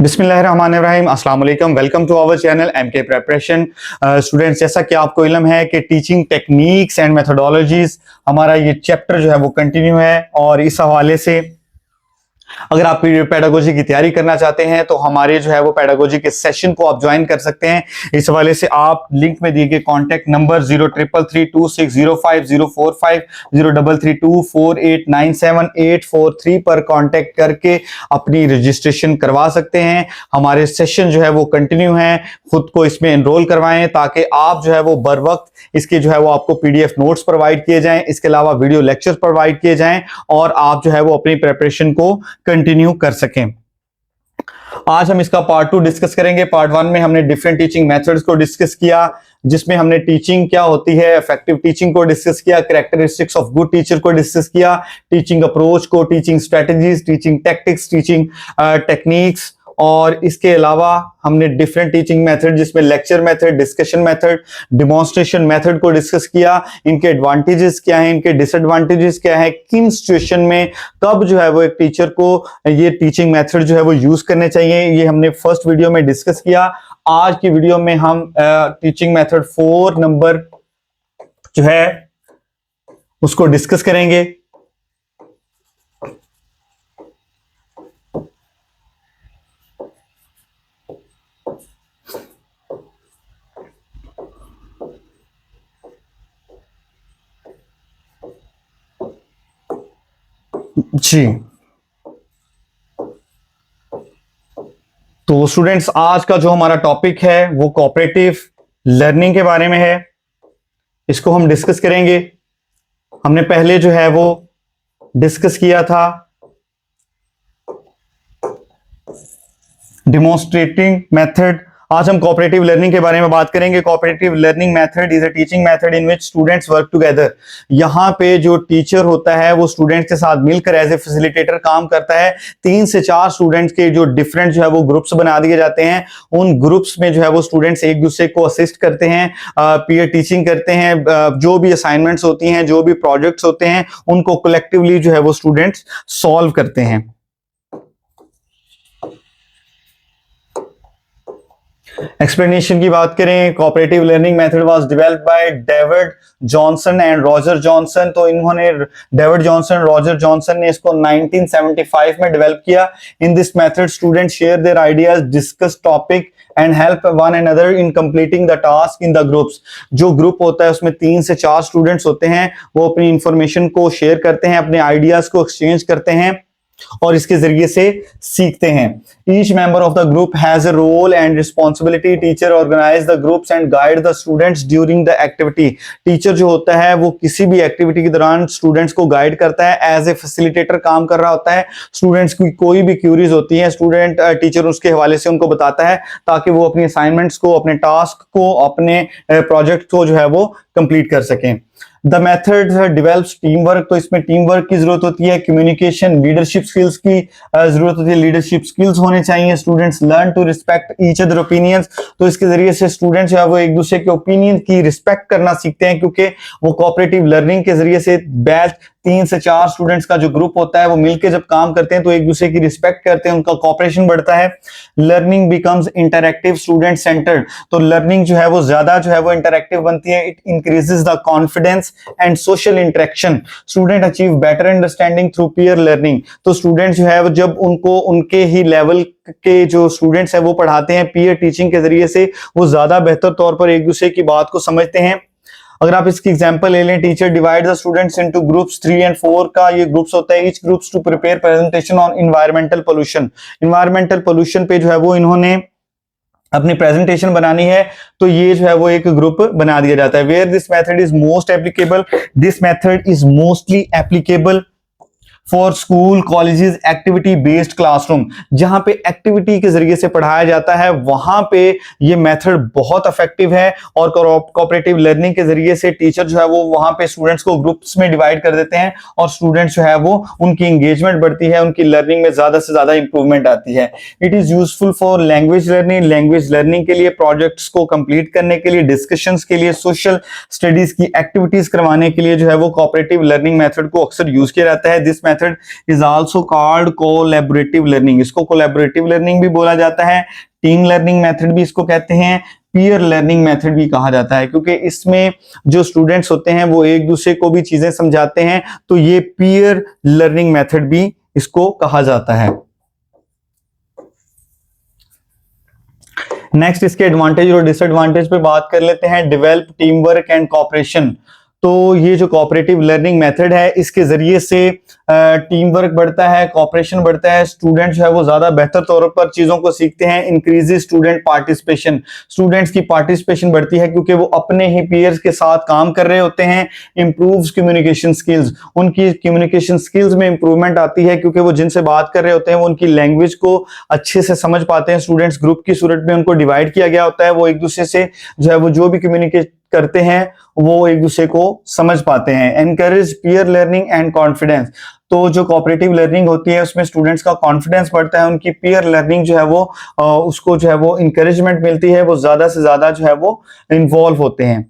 बिस्मिल्लाहिर्रहमानिर्रहीम, अस्सलाम वालेकुम। Welcome to our channel MK preparation. Students, जैसा कि आपको इल्म है कि टीचिंग टेक्निक्स एंड मेथोडोलॉजीज हमारा ये चैप्टर जो है वो कंटिन्यू है, और इस हवाले से अगर आप पेडागोजी की तैयारी करना चाहते हैं तो हमारे जो है वो पेडागोजी के सेशन को आप ज्वाइन कर सकते हैं। इस हवाले से आप लिंक में दिए गए कॉन्टैक्ट नंबर 0333260545 03324897 पर कॉन्टैक्ट करके अपनी रजिस्ट्रेशन करवा सकते हैं। हमारे सेशन जो है वो कंटिन्यू है, खुद को इसमें एनरोल करवाएं ताकि आप जो है वो बर वक्त इसके जो है वो आपको पीडीएफ नोट्स प्रोवाइड किए जाएं, इसके अलावा वीडियो लेक्चर प्रोवाइड किए जाएं और आप जो है वो अपनी प्रिपरेशन को कंटिन्यू कर सकें। आज हम इसका पार्ट 2 डिस्कस करेंगे। पार्ट 1 में हमने डिफरेंट टीचिंग मेथड्स को डिस्कस किया, जिसमें हमने टीचिंग क्या होती है, इफेक्टिव टीचिंग को डिस्कस किया, कैरेक्टरिस्टिक्स ऑफ गुड टीचर को डिस्कस किया, टीचिंग अप्रोच को, teaching strategies, teaching tactics, teaching techniques, और इसके अलावा हमने डिफरेंट टीचिंग मेथड जिसमें lecture method, discussion method, demonstration method को डिस्कस किया। इनके एडवांटेजेस क्या हैं, इनके डिसएडवांटेजेस क्या हैं, किन सिचुएशन में कब जो है वो एक टीचर को ये टीचिंग मेथड जो है वो यूज करने चाहिए, ये हमने फर्स्ट वीडियो में डिस्कस किया। आज की वीडियो में हम टीचिंग मेथड 4 नंबर जो है उसको डिस्कस करेंगे। जी, तो स्टूडेंट्स, आज का जो हमारा टॉपिक है वो कोऑपरेटिव लर्निंग के बारे में है। इसको हम डिस्कस करेंगे। हमने पहले जो है वो डिस्कस किया था डेमोन्स्ट्रेटिंग मेथड। आज हम कोऑपरेटिव लर्निंग के बारे में बात करेंगे। Cooperative learning method is a teaching method in which students work together. यहाँ पे जो टीचर होता है वो स्टूडेंट्स के साथ मिलकर एज ए फैसिलिटेटर काम करता है। 3 से 4 स्टूडेंट्स के जो डिफरेंट जो है वो ग्रुप्स बना दिए जाते हैं। उन ग्रुप्स में जो है वो स्टूडेंट्स एक दूसरे को असिस्ट करते हैं, पीयर टीचिंग करते हैं, जो भी असाइनमेंट्स होती हैं, जो भी प्रोजेक्ट्स होते हैं, उनको कलेक्टिवली जो है वो स्टूडेंट्स सॉल्व करते हैं। एक्सप्लेनेशन की बात करें, cooperative learning method was developed by David Johnson and Roger Johnson. तो इन्होंने डेविड जॉनसन, रॉजर जॉनसन ने इसको 1975 में डेवलप किया। इन this method students share their ideas, discuss topic and help one another in completing the task in the groups. जो group होता है उसमें 3 से 4 स्टूडेंट्स होते हैं, वो अपनी इंफॉर्मेशन को शेयर करते हैं, अपने आइडियाज को एक्सचेंज करते हैं और इसके जरिए से सीखते हैं। Each member of the group has a role and responsibility. Teacher organize the groups and guide the students during the activity. Teacher जो होता है वो किसी भी एक्टिविटी के दौरान स्टूडेंट्स को गाइड करता है, एज ए फैसिलिटेटर काम कर रहा होता है। स्टूडेंट्स की कोई भी क्यूरीज होती है, स्टूडेंट टीचर उसके हवाले से उनको बताता है ताकि वो अपनी असाइनमेंट्स को, अपने टास्क को, अपने प्रोजेक्ट को जो है वो कंप्लीट कर सकें। The method develops team work. तो इसमें टीम वर्क की जरूरत होती है, कम्युनिकेशन, लीडरशिप स्किल्स की जरूरत होती है, लीडरशिप स्किल्स होने चाहिए। Students learn to respect each other opinions. तो इसके जरिए से स्टूडेंट्स जो है वो एक दूसरे के ओपिनियन की रिस्पेक्ट करना सीखते हैं, क्योंकि वो कोऑपरेटिव लर्निंग के जरिए से बैच 3 से 4 स्टूडेंट्स का जो ग्रुप होता है वो मिलकर जब काम करते हैं तो एक दूसरे की रिस्पेक्ट करते हैं, उनका कोऑपरेशन बढ़ता है। Learning becomes interactive, student centred. तो लर्निंग जो है वो ज्यादा जो है वो इंटरैक्टिव बनती है। It increases the confidence and social interaction. Student achieve better understanding through peer learning. तो स्टूडेंट जो है वो जब उनको उनके ही लेवल के जो स्टूडेंट्स हैं वो पढ़ाते हैं, पीयर टीचिंग के जरिए से वो ज्यादा बेहतर तौर पर एक दूसरे की बात को समझते हैं। अगर आप इसकी एग्जांपल ले लें, teacher divide the students into groups 3 and 4 का ये ग्रुप्स होता है। Each groups to prepare presentation on environmental pollution. Environmental pollution पे जो है वो इन्होंने अपनी प्रेजेंटेशन बनानी है, तो ये जो है वो एक ग्रुप बना दिया जाता है। Where this method is most applicable, this method is mostly applicable for school, colleges, activity based classroom. जहां पे एक्टिविटी के जरिए से पढ़ाया जाता है वहां पे ये मेथड बहुत इफेक्टिव है। और कोऑपरेटिव लर्निंग के जरिए से टीचर जो है वो वहां पे स्टूडेंट्स को ग्रुप्स में डिवाइड कर देते हैं और स्टूडेंट्स जो है वो उनकी एंगेजमेंट बढ़ती है, उनकी लर्निंग में ज्यादा से ज्यादा इंप्रूवमेंट आती है। It is useful for language learning, language learning के लिए, प्रोजेक्ट्स को कंप्लीट करने के लिए, डिस्कशंस के लिए, सोशल स्टडीज की एक्टिविटीज करवाने के लिए जो है वो कोऑपरेटिव लर्निंग मेथड को अक्सर यूज किया जाता है। This method is also called collaborative learning. इसको कोलैबोरेटिव लर्निंग भी बोला जाता है, टीम लर्निंग मेथड भी इसको कहते हैं, पीयर लर्निंग मेथड भी कहा जाता है, क्योंकि इसमें जो स्टूडेंट्स होते हैं वो एक दूसरे को भी चीजें समझाते हैं, तो ये पीयर लर्निंग मेथड भी इसको कहा जाता है। नेक्स्ट इसके एडवांटेज और डिसएडवांटेज पे बात कर लेते हैं। Develop team work and cooperation. तो ये जो कोऑपरेटिव लर्निंग मेथड है, इसके जरिए से टीम वर्क बढ़ता है, कोऑपरेशन बढ़ता है, स्टूडेंट जो है वो ज्यादा बेहतर तौर पर चीजों को सीखते हैं। इंक्रीजेस स्टूडेंट पार्टिसिपेशन, स्टूडेंट्स की पार्टिसिपेशन बढ़ती है क्योंकि वो अपने ही पीयर्स के साथ काम कर रहे होते हैं। इंप्रूव्स कम्युनिकेशन स्किल्स, उनकी कम्युनिकेशन स्किल्स में इंप्रूवमेंट आती है क्योंकि वो जिनसे बात कर रहे होते हैं वो उनकी लैंग्वेज को अच्छे से समझ पाते हैं। स्टूडेंट्स ग्रुप की सूरत में उनको डिवाइड किया गया होता है, वो एक दूसरे से जो है वो जो भी कम्युनिकेट करते हैं वो एक दूसरे को समझ पाते हैं। Encourage peer learning and confidence, तो जो कोऑपरेटिव लर्निंग होती है उसमें स्टूडेंट्स का कॉन्फिडेंस बढ़ता है, उनकी पीयर लर्निंग जो है वो उसको जो है वो इंकरेजमेंट मिलती है, वो ज्यादा से ज्यादा जो है वो इन्वॉल्व होते हैं।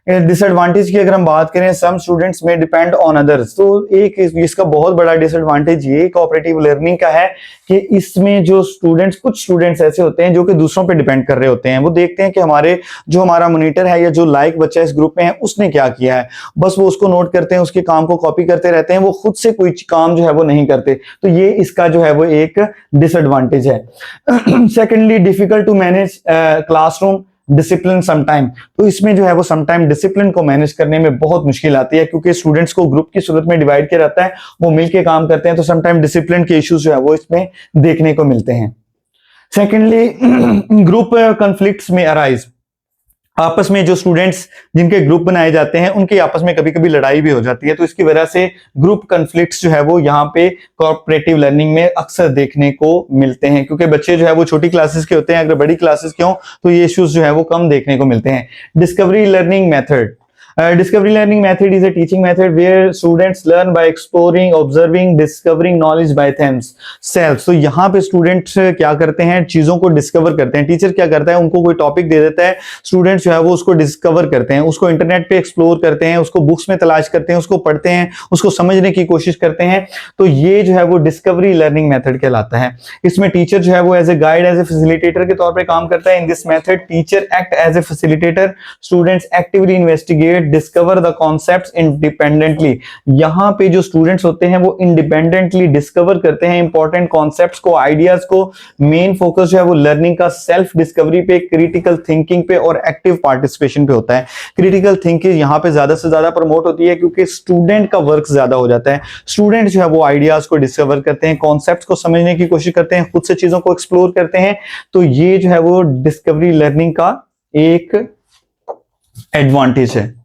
डिसएडवांटेज की अगर हम बात करें, सम स्टूडेंट्स में डिपेंड ऑन अदर्स, तो एक इसका बहुत बड़ा डिसएडवांटेज ये कोऑपरेटिव लर्निंग का है कि इसमें जो स्टूडेंट्स, कुछ स्टूडेंट्स ऐसे होते हैं जो कि दूसरों पे डिपेंड कर रहे होते हैं। वो देखते हैं कि हमारा मॉनिटर है या जो लाइक बच्चा इस ग्रुप में है उसने क्या किया है, बस वो उसको नोट करते हैं, उसके काम को कॉपी करते रहते हैं, वो खुद से कोई काम जो है वो नहीं करते। तो ये इसका जो है वो एक डिसएडवांटेज है। Secondly, difficult to manage classroom discipline sometime, तो इसमें जो है वो समटाइम डिसिप्लिन को मैनेज करने में बहुत मुश्किल आती है क्योंकि स्टूडेंट्स को ग्रुप की सूरत में डिवाइड किया जाता है, वो मिलके काम करते हैं, तो समटाइम डिसिप्लिन के इश्यूज जो है वो इसमें देखने को मिलते हैं। सेकेंडली, ग्रुप कॉन्फ्लिक्ट्स में अराइज, आपस में जो स्टूडेंट्स जिनके ग्रुप बनाए जाते हैं उनकी आपस में कभी कभी लड़ाई भी हो जाती है, तो इसकी वजह से ग्रुप कॉन्फ्लिक्ट्स जो है वो यहाँ पे कोऑपरेटिव लर्निंग में अक्सर देखने को मिलते हैं, क्योंकि बच्चे जो है वो छोटी क्लासेस के होते हैं, अगर बड़ी क्लासेस के हों तो ये इश्यूज जो है वो कम देखने को मिलते हैं। Discovery learning method, discovery learning method is a teaching method where students learn by exploring, observing, discovering knowledge by themselves। तो यहाँ पे स्टूडेंट्स क्या करते हैं, चीजों को डिस्कवर करते हैं। टीचर क्या करता है, उनको कोई टॉपिक दे देता है, स्टूडेंट्स जो है वो उसको डिस्कवर करते हैं, उसको इंटरनेट पे एक्सप्लोर करते हैं, उसको बुक्स में तलाश करते हैं, उसको पढ़ते हैं, उसको समझने की कोशिश करते हैं। तो ये जो है वो डिस्कवरी लर्निंग मेथड कहलाता है। इसमें टीचर जो है वो as a guide, as a facilitator के तौर पर काम करता है। In this method teacher act as a facilitator, students actively investigate, discover the concepts independently. यहाँ पे जो स्टूडेंट्स होते हैं वो इंडिपेंडेंटली डिस्कवर करते हैं इंपॉर्टेंट कॉन्सेप्ट्स को, आइडियाज को। मेन फोकस जो है वो लर्निंग का सेल्फ डिस्कवरी पे, क्रिटिकल थिंकिंग पे और एक्टिव पार्टिसिपेशन पे होता है। क्रिटिकल थिंकिंग यहाँ पे ज्यादा से ज्यादा प्रमोट होती है क्योंकि स्टूडेंट का वर्क ज्यादा हो जाता है। स्टूडेंट जो है वो आइडियाज को डिस्कवर करते हैं, कॉन्सेप्ट्स को समझने की कोशिश करते हैं, खुद से चीजों को एक्सप्लोर करते हैं। तो ये जो है वो डिस्कवरी लर्निंग का एक एडवांटेज है।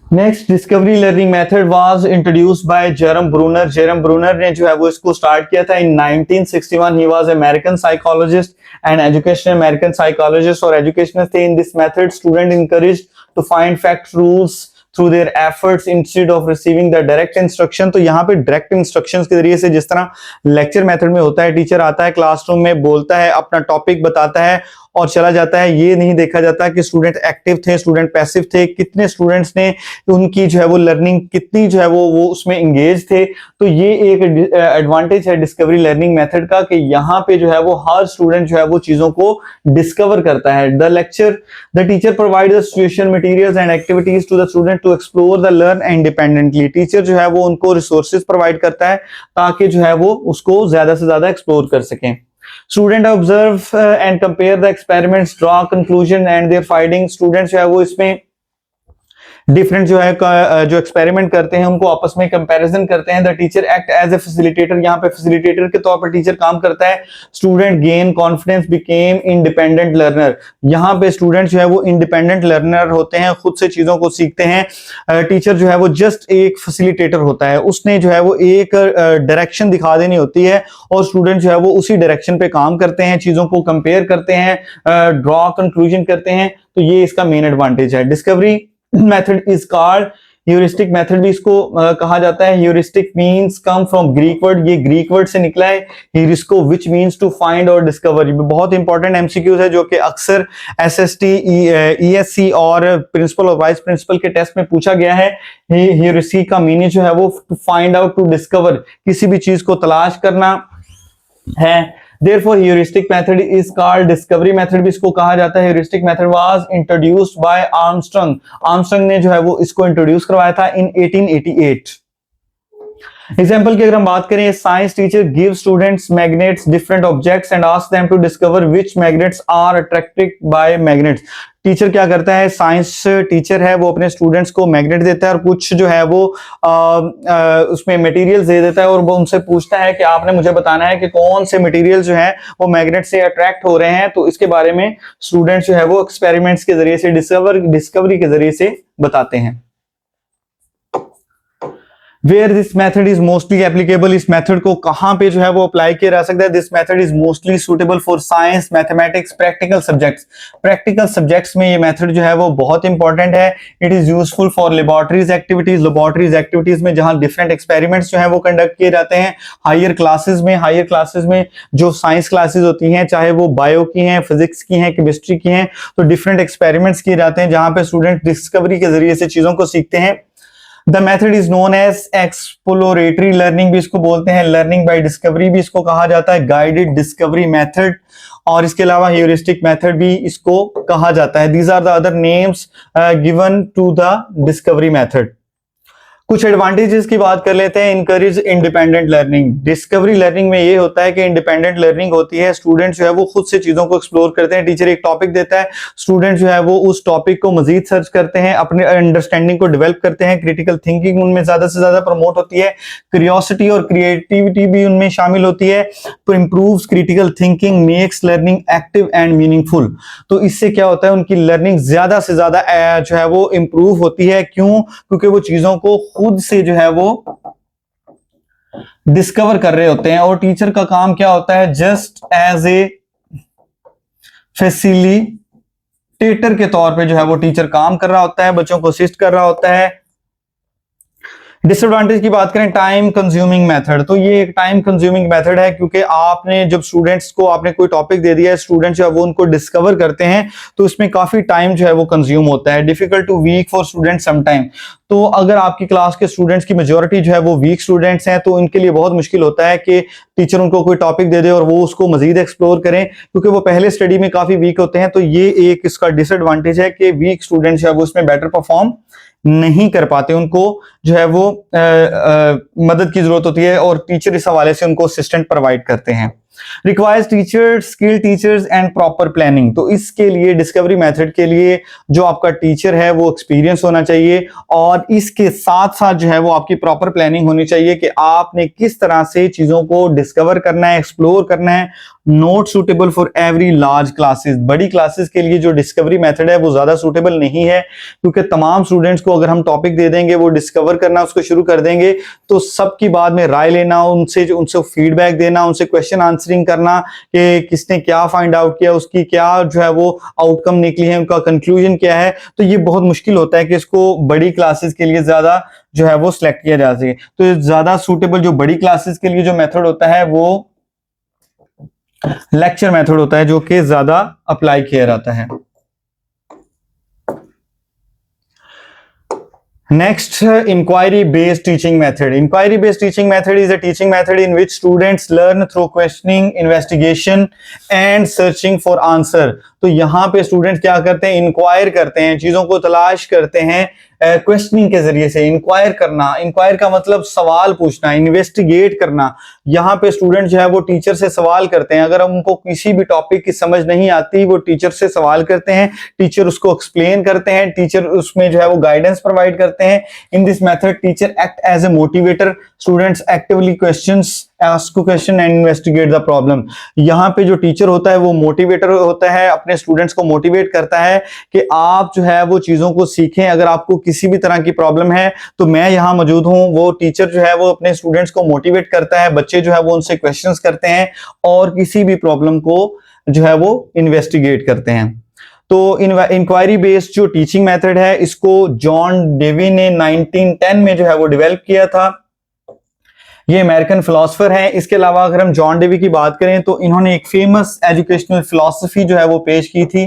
Next, discovery learning method was introduced by Jerome Bruner. Jerome Bruner ने जो है वो इसको स्टार्ट किया था in 1961। He was American psychologist and educational, American psychologist और एजुकेशनल थे। In this method student encouraged to find fact rules through their efforts instead of receiving the direct instruction। तो यहाँ पे डायरेक्ट इंस्ट्रक्शंस के जरिए से, जिस तरह लेक्चर मेथड में होता है, टीचर आता है क्लासरूम में, बोलता है, अपना टॉपिक बताता है और चला जाता है, ये नहीं देखा जाता कि स्टूडेंट एक्टिव थे, स्टूडेंट पैसिव थे, कितने स्टूडेंट्स ने उनकी जो है वो लर्निंग कितनी जो है वो उसमें इंगेज थे। तो ये एक एडवांटेज है डिस्कवरी लर्निंग मेथड का कि यहाँ पे जो है वो हर स्टूडेंट जो है वो चीजों को डिस्कवर करता है। The teacher provide the situation, materials and activities to the student to explore the learn independently. Teacher जो है वो उनको रिसोर्सेज प्रोवाइड करता है ताकि जो है वो उसको ज्यादा से ज्यादा एक्सप्लोर कर सकें। Student observe and compare the experiments, draw conclusion and their findings. Students जो है वो इसमें डिफरेंट जो है जो एक्सपेरिमेंट करते हैं उनको आपस में कंपैरिजन करते हैं। The teacher act as a facilitator, यहाँ पे फैसिलिटेटर के तौर पर टीचर काम करता है। Student gain confidence, became independent learner. यहाँ पे स्टूडेंट जो है वो इंडिपेंडेंट लर्नर होते हैं, खुद से चीजों को सीखते हैं। टीचर जो है वो जस्ट एक फैसिलिटेटर होता है, उसने जो है वो एक डायरेक्शन दिखा देनी होती है और स्टूडेंट जो है वो उसी डायरेक्शन पे काम करते हैं, चीजों को कंपेयर करते हैं, ड्रॉ कंक्लूजन करते हैं। तो ये इसका मेन एडवांटेज है। Discovery method is called heuristic method भी इसको कहा जाता है। Heuristic means come from Greek word, ये ग्रीक वर्ड से निकला है ह्यूरिस्को, व्हिच मींस टू फाइंड और डिस्कवर। ये बहुत इंपॉर्टेंट एमसीक्यूज है जो कि अक्सर एसएसटी, ईएससी और प्रिंसिपल और वाइस प्रिंसिपल के टेस्ट में पूछा गया है। ह्यूरिस्टिक का मीनिंग जो है वो to find out, to discover, किसी भी चीज को तलाश करना है। Therefore, heuristic method is called discovery method भी इसको कहा जाता है। Heuristic method was introduced by Armstrong. Armstrong ने जो है वो इसको इंट्रोड्यूस करवाया था in 1888। एग्जाम्पल की अगर हम बात करें, science teacher give students magnets different objects and ask them to discover which magnets are attracted by magnets. Teacher क्या करता है, साइंस टीचर है वो अपने स्टूडेंट्स को मैग्नेट देता है और कुछ जो है वो उसमें मटेरियल्स दे देता है और वो उनसे पूछता है कि आपने मुझे बताना है कि कौन से मटेरियल जो है वो मैग्नेट से अट्रैक्ट हो रहे हैं। तो इसके बारे में स्टूडेंट्स जो है वो एक्सपेरिमेंट्स के जरिए से, डिस्कवरी के जरिए से बताते हैं। Where this method is mostly applicable, इस मेथड को कहां पे जो है वो अप्लाई किया जा सकता है। This method is mostly suitable for science, mathematics, practical subjects। Practical subjects में ये मेथड जो है वो बहुत इंपॉर्टेंट है। It is useful for laboratories activities, laboratories activities में जहां डिफरेंट एक्सपेरिमेंट्स जो है वो कंडक्ट किए जाते हैं। हायर क्लासेस में जो साइंस क्लासेस होती हैं, चाहे वो बायो की हैं, फिजिक्स की हैं, केमिस्ट्री की हैं, तो डिफरेंट एक्सपेरिमेंट्स किए जाते हैं जहां पे स्टूडेंट डिस्कवरी के जरिए से चीजों को सीखते हैं। The method is known as exploratory learning भी इसको बोलते हैं, लर्निंग बाय डिस्कवरी भी इसको कहा जाता है, गाइडेड डिस्कवरी मेथड, और इसके अलावा ह्यूरिस्टिक मेथड भी इसको कहा जाता है। These are the other names given to the discovery method. कुछ एडवांटेजेस की बात कर लेते हैं। Encourage independent learning. Discovery learning में ये होता है कि इंडिपेंडेंट लर्निंग होती है, स्टूडेंट जो है वो खुद से चीजों को एक्सप्लोर करते हैं। टीचर एक टॉपिक देता है, स्टूडेंट जो है वो उस टॉपिक को मजीद सर्च करते हैं, अपने अंडरस्टैंडिंग को डेवलप करते हैं, क्रिटिकल थिंकिंग उनमें ज्यादा से ज्यादा प्रमोट होती है, क्यूरियोसिटी और क्रिएटिविटी भी उनमें शामिल होती है। तो improves critical thinking, makes learning active and meaningful. तो इससे क्या होता है, उनकी लर्निंग ज्यादा से ज्यादा जो है वो इंप्रूव होती है। क्यों? क्योंकि वो चीजों को खुद से जो है वो डिस्कवर कर रहे होते हैं। और टीचर का काम क्या होता है, जस्ट एज ए फैसिलिटेटर के तौर पे जो है वो टीचर काम कर रहा होता है, बच्चों को असिस्ट कर रहा होता है। डिसएडवांटेज की बात करें, टाइम कंज्यूमिंग मेथड। तो ये एक टाइम कंज्यूमिंग मेथड है, क्योंकि आपने जब स्टूडेंट्स को आपने कोई टॉपिक दे दिया है, स्टूडेंट जो है वो उनको डिस्कवर करते हैं, तो इसमें काफी टाइम जो है वो कंज्यूम होता है। Difficult to weak for student some time. तो अगर आपकी क्लास के स्टूडेंट्स की मेजॉरिटी जो है वो वीक स्टूडेंट्स हैं, तो इनके लिए बहुत मुश्किल होता है कि टीचर उनको कोई टॉपिक दे दे और वो उसको मजीद एक्सप्लोर करें, क्योंकि वो पहले स्टडी में काफी वीक होते हैं। तो ये एक इसका डिसएडवांटेज है कि वीक स्टूडेंट्स जो है वो उसमें बेटर परफॉर्म नहीं कर पाते, उनको जो है वो मदद की जरूरत होती है और टीचर इस हवाले से उनको असिस्टेंट प्रोवाइड करते हैं। Requires teachers, skill teachers and proper planning. तो इसके लिए डिस्कवरी मेथड के लिए जो आपका टीचर है वो एक्सपीरियंस होना चाहिए, और इसके साथ साथ जो है वो आपकी प्रॉपर प्लानिंग होनी चाहिए कि आपने किस तरह से चीजों को डिस्कवर करना है, एक्सप्लोर करना है। Not suitable for every large classes. बड़ी क्लासेस के लिए जो डिस्कवरी मेथड है वो ज्यादा सुटेबल नहीं है, क्योंकि तमाम स्टूडेंट्स को अगर हम टॉपिक दे देंगे, वो डिस्कवर करना उसको शुरू कर देंगे, तो सबकी बाद में राय लेना, उनसे फीडबैक देना, उनसे क्वेश्चन आंसरिंग करना कि किसने क्या फाइंड आउट किया, उसकी क्या जो है वो आउटकम निकली है, उनका कंक्लूजन क्या है, तो ये बहुत मुश्किल होता है कि इसको बड़ी क्लासेस के लिए ज्यादा जो है वो सिलेक्ट किया जा सके। तो ज्यादा सुटेबल जो बड़ी क्लासेस के लिए जो मेथड होता है वो लेक्चर मेथड होता है, जो कि ज्यादा अप्लाई किया जाता है। Next, inquiry based teaching method. Inquiry based teaching method is a teaching method in which students learn through questioning, investigation and searching for answer. तो यहाँ पे स्टूडेंट क्या करते हैं, इंक्वायर करते हैं, चीजों को तलाश करते हैं क्वेश्चनिंग के जरिए से। इंक्वायर करना, इंक्वायर का मतलब सवाल पूछना, इन्वेस्टिगेट करना। यहाँ पे स्टूडेंट जो है वो टीचर से सवाल करते हैं, अगर उनको किसी भी टॉपिक की समझ नहीं आती, वो टीचर से सवाल करते हैं, टीचर उसको एक्सप्लेन करते हैं, टीचर उसमें जो है वो गाइडेंस प्रोवाइड करते हैं। In this method teacher act as a motivator, students actively questions, ask question and investigate the problem। यहाँ पे जो टीचर होता है वो मोटिवेटर होता है, अपने स्टूडेंट्स को मोटिवेट करता है कि आप जो है वो चीजों को सीखें। अगर आपको किसी भी तरह की प्रॉब्लम है तो मैं यहाँ मौजूद हूँ। वो टीचर जो है वो अपने स्टूडेंट्स को मोटिवेट करता है, बच्चे जो है वो उनसे क्वेश्चंस करते हैं और किसी भी प्रॉब्लम को जो है वो इन्वेस्टिगेट करते हैं। तो इंक्वायरी बेस्ड जो टीचिंग मेथड है इसको जॉन डेवी ने 1910 में जो है वो डेवलप किया था। ये अमेरिकन फिलोसोफर है। इसके अलावा अगर हम जॉन डेवी की बात करें तो इन्होंने एक फेमस एजुकेशनल फिलॉसफी जो है वो पेश की थी,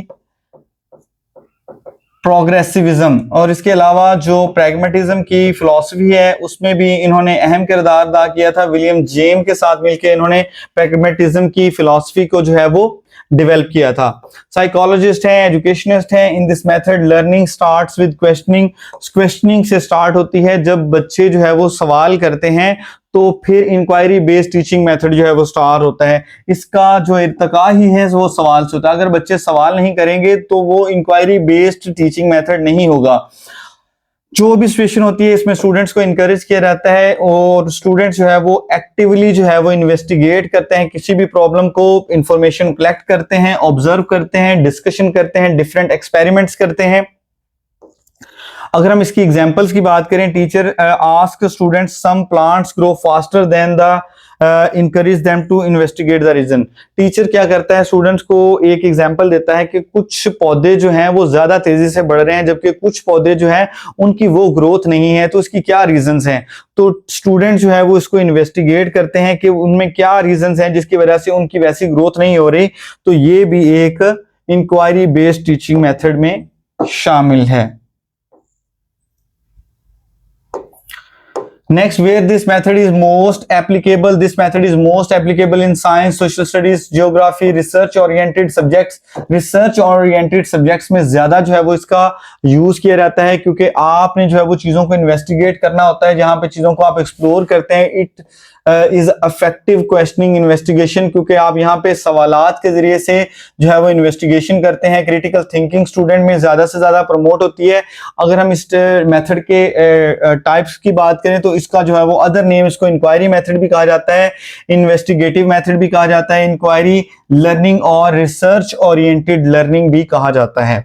प्रोग्रेसिविज्म। और इसके अलावा जो प्रैग्मेटिज्म की फिलॉसफी है उसमें भी इन्होंने अहम किरदार अदा किया था। विलियम जेम के साथ मिलकर इन्होंने प्रैग्मेटिज्म की फिलॉसफी को जो है वो डेवलप किया था। साइकोलॉजिस्ट हैं, एजुकेशनिस्ट हैं। In this method learning starts with questioning. Questioning से स्टार्ट होती है, जब बच्चे जो है वो सवाल करते हैं तो फिर इंक्वायरी बेस्ड टीचिंग मेथड जो है वो स्टार्ट होता है। इसका जो इर्तका ही है वो सवाल से होता है। अगर बच्चे सवाल नहीं करेंगे तो वो इंक्वायरी बेस्ड टीचिंग मेथड नहीं होगा। जो भी सिचुएशन होती है इसमें स्टूडेंट्स को इनकरेज किया जाता है और स्टूडेंट्स जो है वो एक्टिवली जो है वो इन्वेस्टिगेट करते हैं, किसी भी प्रॉब्लम को इंफॉर्मेशन कलेक्ट करते हैं, ऑब्जर्व करते हैं, डिस्कशन करते हैं, डिफरेंट एक्सपेरिमेंट्स करते हैं। अगर हम इसकी एग्जांपल्स की बात करें, teacher ask students some plants grow faster than the encourage them to investigate the reason। टीचर क्या करता है, स्टूडेंट्स को एक एग्जांपल देता है कि कुछ पौधे जो हैं वो ज्यादा तेजी से बढ़ रहे हैं जबकि कुछ पौधे जो हैं उनकी वो ग्रोथ नहीं है, तो इसकी क्या रीजंस हैं। तो स्टूडेंट जो है वो इसको इन्वेस्टिगेट करते हैं कि उनमें क्या रीजंस हैं जिसकी वजह से उनकी वैसी ग्रोथ नहीं हो रही। तो ये भी एक इंक्वायरी बेस्ड टीचिंग मेथड में शामिल है। Next, where this method is most applicable, this method is most applicable in science, social studies, geography, research oriented subjects। research oriented subjects में ज्यादा जो है वो इसका यूज किया जाता है क्योंकि आपने जो है वो चीजों को इन्वेस्टिगेट करना होता है, जहां पे चीजों को आप एक्सप्लोर करते हैं। It is effective questioning investigation, क्योंकि आप यहाँ पे सवालात के जरिए से जो है वो इन्वेस्टिगेशन करते हैं। क्रिटिकल थिंकिंग स्टूडेंट में ज्यादा से ज्यादा प्रमोट होती है। अगर हम इस मेथड के टाइप्स की बात करें तो इसका जो है वो अदर नेम, इसको इंक्वायरी मेथड भी कहा जाता है, इन्वेस्टिगेटिव मेथड भी कहा जाता है, इंक्वायरी लर्निंग और रिसर्च ओरिएंटेड लर्निंग भी कहा जाता है।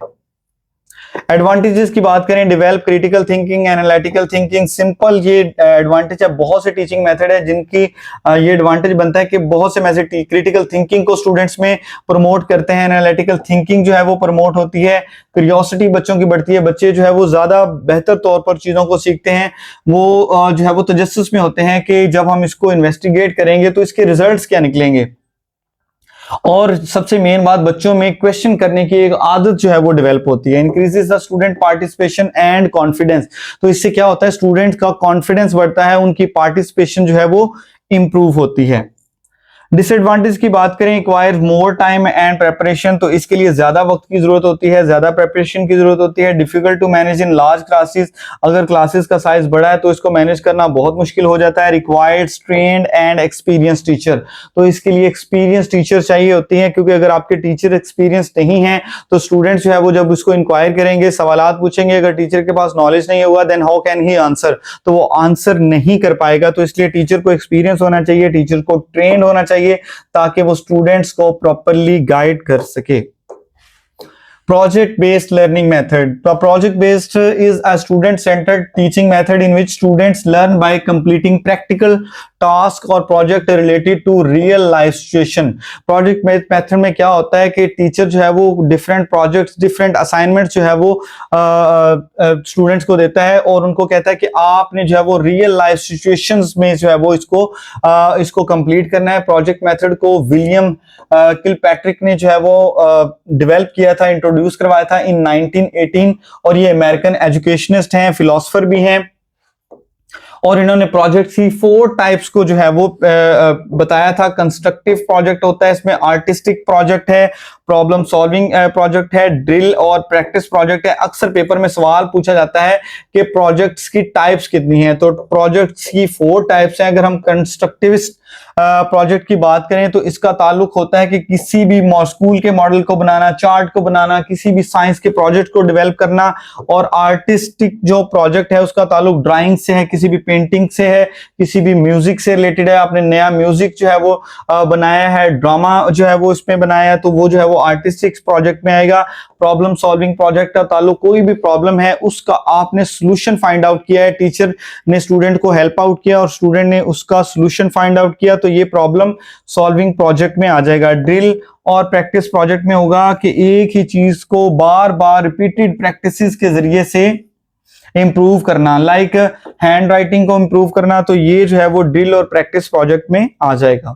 एडवांटेजेस की बात करें, develop critical thinking, analytical thinking. Simple ये एडवांटेज है। बहुत से टीचिंग मेथड है जिनकी ये एडवांटेज बनता है कि बहुत से मैसेज क्रिटिकल थिंकिंग को स्टूडेंट्स में प्रमोट करते हैं, एनालिटिकल थिंकिंग जो है वो प्रमोट होती है, क्यूरियोसिटी बच्चों की बढ़ती है, बच्चे जो है वो ज्यादा बेहतर तौर पर चीजों को सीखते हैं। वो जो है वो तजस्सुस में होते हैं कि जब हम इसको इन्वेस्टिगेट करेंगे तो इसके रिजल्ट्स क्या निकलेंगे। और सबसे मेन बात, बच्चों में क्वेश्चन करने की एक आदत जो है वो डेवलप होती है। Increases the student participation and confidence. तो इससे क्या होता है, स्टूडेंट का कॉन्फिडेंस बढ़ता है, उनकी पार्टिसिपेशन जो है वो इंप्रूव होती है। डिसएडवांटेज की बात करें, requires more time and preparation. तो इसके लिए ज्यादा वक्त की जरूरत होती है, ज्यादा प्रेपरेशन की जरूरत होती है। Difficult to manage in large classes. अगर क्लासेस का साइज बड़ा है तो इसको मैनेज करना बहुत मुश्किल हो जाता है। Required trained and experience teacher. तो इसके लिए एक्सपीरियंस टीचर चाहिए होती है, क्योंकि अगर आपके टीचर एक्सपीरियंस नहीं है तो स्टूडेंट्स जो है वो जब उसको इंक्वायर करेंगे, सवाल पूछेंगे, अगर टीचर के पास नॉलेज नहीं होगा then how can he answer, तो वो आंसर नहीं कर पाएगा। तो इसलिए टीचर को एक्सपीरियंस होना चाहिए, टीचर को ट्रेंड होना चाहिए ताकि वो स्टूडेंट्स को प्रॉपरली गाइड कर सके। Project based learning method. The project based is a student centered teaching method in which students learn by completing practical task और project related to real life situation। project based method में क्या होता है कि teacher जो है वो different projects, different assignments जो है वो स्टूडेंट्स को देता है और उनको कहता है कि आपने जो है वो रियल लाइफ सिचुएशंस में जो है वो इसको कंप्लीट करना है। प्रोजेक्ट मेथड को विलियम किलपैट्रिक ने जो है वो डेवलप किया था, इंट्रोड्यूस करवाया था इन 1918। और ये अमेरिकन एजुकेशनिस्ट हैं, फिलोसोफर भी हैं, और इन्होंने प्रोजेक्ट की 4 टाइप्स को जो है वो बताया था। कंस्ट्रक्टिव प्रोजेक्ट होता है, इसमें आर्टिस्टिक प्रोजेक्ट है, प्रॉब्लम सॉल्विंग प्रोजेक्ट है, ड्रिल और प्रैक्टिस प्रोजेक्ट है। अक्सर पेपर में सवाल पूछा जाता है कि प्रोजेक्ट्स की टाइप्स कितनी हैं, तो प्रोजेक्ट्स की 4 टाइप्स हैं। अगर हम कंस्ट्रक्टिविस्ट प्रोजेक्ट की बात करें तो इसका ताल्लुक होता है कि किसी भी स्कूल के मॉडल को बनाना, चार्ट को बनाना, किसी भी साइंस के प्रोजेक्ट को डेवलप करना। और आर्टिस्टिक जो प्रोजेक्ट है उसका ताल्लुक ड्राइंग से है, किसी भी पेंटिंग से है, किसी भी म्यूजिक से रिलेटेड है, आपने नया म्यूजिक जो है वो बनाया है, ड्रामा जो है वो इसमें बनाया है, तो वो जो है वो आर्टिस्टिक प्रोजेक्ट में आएगा। प्रॉब्लम सॉल्विंग प्रोजेक्ट का ताल्लुक, कोई भी प्रॉब्लम है उसका आपने सोल्यूशन फाइंड आउट किया है, टीचर ने स्टूडेंट को हेल्प आउट किया और स्टूडेंट ने उसका सोल्यूशन फाइंड आउट किया तो ये प्रॉब्लम सॉल्विंग प्रोजेक्ट में आ जाएगा। ड्रिल और प्रैक्टिस प्रोजेक्ट में होगा कि एक ही चीज को बार बार रिपीटेड प्रैक्टिसेस के जरिए से इंप्रूव करना, लाइक हैंड राइटिंग को इंप्रूव करना, तो ये जो है वो ड्रिल और प्रैक्टिस प्रोजेक्ट में आ जाएगा।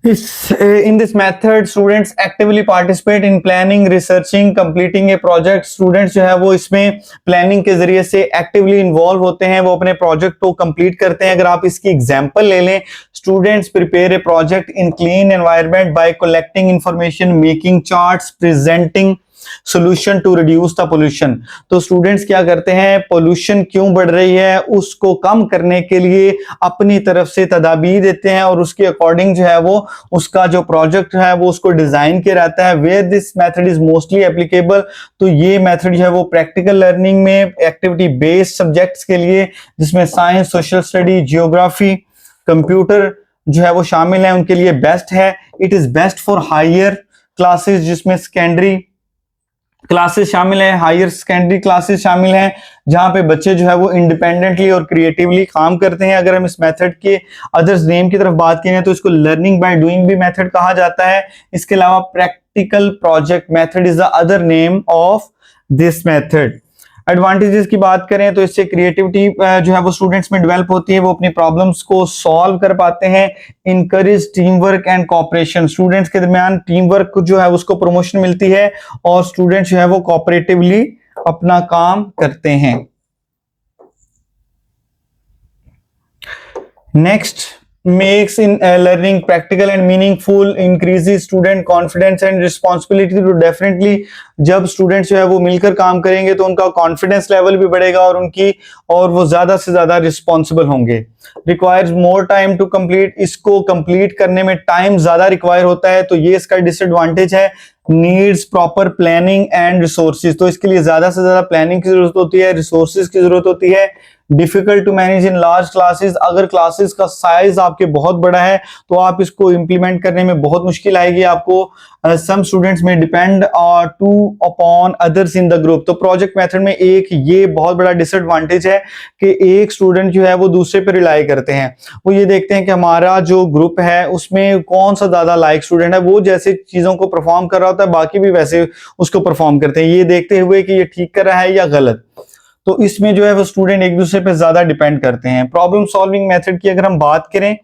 In this method, students actively participate in planning, researching, completing a project. Students जो है वो इसमें planning के जरिए से actively involve होते हैं, वो अपने project को complete करते हैं। अगर आप इसकी example ले लें, students prepare a project in clean environment by collecting information, making charts, presenting solution to reduce the pollution। तो स्टूडेंट्स क्या करते हैं, पोल्यूशन क्यों बढ़ रही है उसको कम करने के लिए अपनी तरफ से तदाबीर देते हैं और उसके अकॉर्डिंग जो है वो उसका जो प्रोजेक्ट है वो उसको डिजाइन किया रहता है। Where this method is mostly applicable, तो ये मेथड जो है वो प्रैक्टिकल लर्निंग में एक्टिविटी बेस्ड सब्जेक्ट्स के लिए, जिसमें science, social study, geography, computer जो है वो शामिल है, उनके लिए बेस्ट है। It is best for higher classes, जिसमें सेकेंडरी क्लासेस शामिल है, हायर सेकेंडरी क्लासेस शामिल हैं, जहां पे बच्चे जो है वो इंडिपेंडेंटली और क्रिएटिवली काम करते हैं। अगर हम इस मेथड के अदर्स नेम की तरफ बात करें तो इसको लर्निंग बाय डूइंग भी मेथड कहा जाता है। इसके अलावा practical project method is the other name of this method. Advantages की बात करें तो इससे क्रिएटिविटी जो है वो स्टूडेंट्स में डेवलप होती है, वो अपनी प्रॉब्लम्स को सॉल्व कर पाते हैं। Encourage team work and cooperation, students के दरमियान टीम वर्क जो है उसको प्रमोशन मिलती है और स्टूडेंट्स जो है वो कोऑपरेटिवली अपना काम करते हैं। Next, makes in learning practical and meaningful, increases student confidence and responsibility। तो डेफिनेटली जब स्टूडेंट्स जो है वो मिलकर काम करेंगे तो उनका कॉन्फिडेंस लेवल भी बढ़ेगा और वो ज्यादा से ज्यादा रिस्पॉन्सिबल होंगे। Requires more time to complete, इसको कंप्लीट करने में टाइम ज्यादा रिक्वायर होता है, तो ये इसका डिसएडवांटेज है। Needs proper planning and resources, तो इसके लिए ज्यादा से ज्यादा प्लानिंग की जरूरत होती है, रिसोर्सेज की जरूरत होती है। Difficult to manage in large classes, अगर क्लासेस का साइज आपके बहुत बड़ा है तो आप इसको इंप्लीमेंट करने में बहुत मुश्किल आएगी आपको। सम स्टूडेंट्स में depend two upon others in the group, तो प्रोजेक्ट मेथड में एक ये बहुत बड़ा डिसएडवांटेज है कि एक स्टूडेंट जो है वो दूसरे पे रिलाई करते हैं। वो ये देखते हैं कि हमारा जो ग्रुप है उसमें कौन सा ज्यादा लाइक स्टूडेंट है, वो जैसे चीजों को परफॉर्म कर रहा होता है बाकी भी वैसे उसको परफॉर्म करते हैं, ये देखते हुए कि ये ठीक कर रहा है या गलत। तो इसमें जो है वो स्टूडेंट एक दूसरे पे ज्यादा डिपेंड करते हैं। प्रॉब्लम सॉल्विंग मेथड की अगर हम बात करें,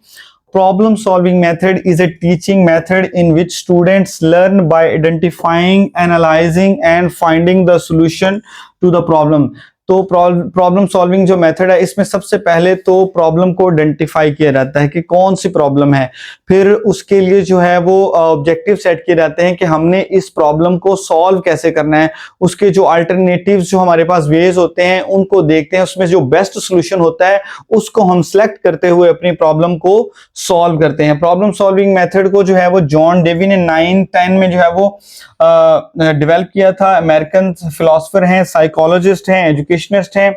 problem solving method is a teaching method in which students learn by identifying, analysing and finding the solution to the problem. तो प्रॉब्लम सॉल्विंग जो मेथड है इसमें सबसे पहले तो प्रॉब्लम को आइडेंटिफाई किया जाता है कि कौन सी प्रॉब्लम है, फिर उसके लिए जो है वो ऑब्जेक्टिव सेट किए जाते हैं कि हमने इस प्रॉब्लम को सॉल्व कैसे करना है। उसके जो अल्टरनेटिव्स जो हमारे पास वेज होते हैं उनको देखते हैं, उसमें जो बेस्ट सोल्यूशन होता है उसको हम सिलेक्ट करते हुए अपनी प्रॉब्लम को सॉल्व करते हैं। प्रॉब्लम सॉल्विंग मेथड को जो है वो जॉन डेवी ने 910 में जो है वो डेवलप किया था। अमेरिकन फिलोसोफर हैं, साइकोलॉजिस्ट हैं, एजुकेशनिस्ट हैं।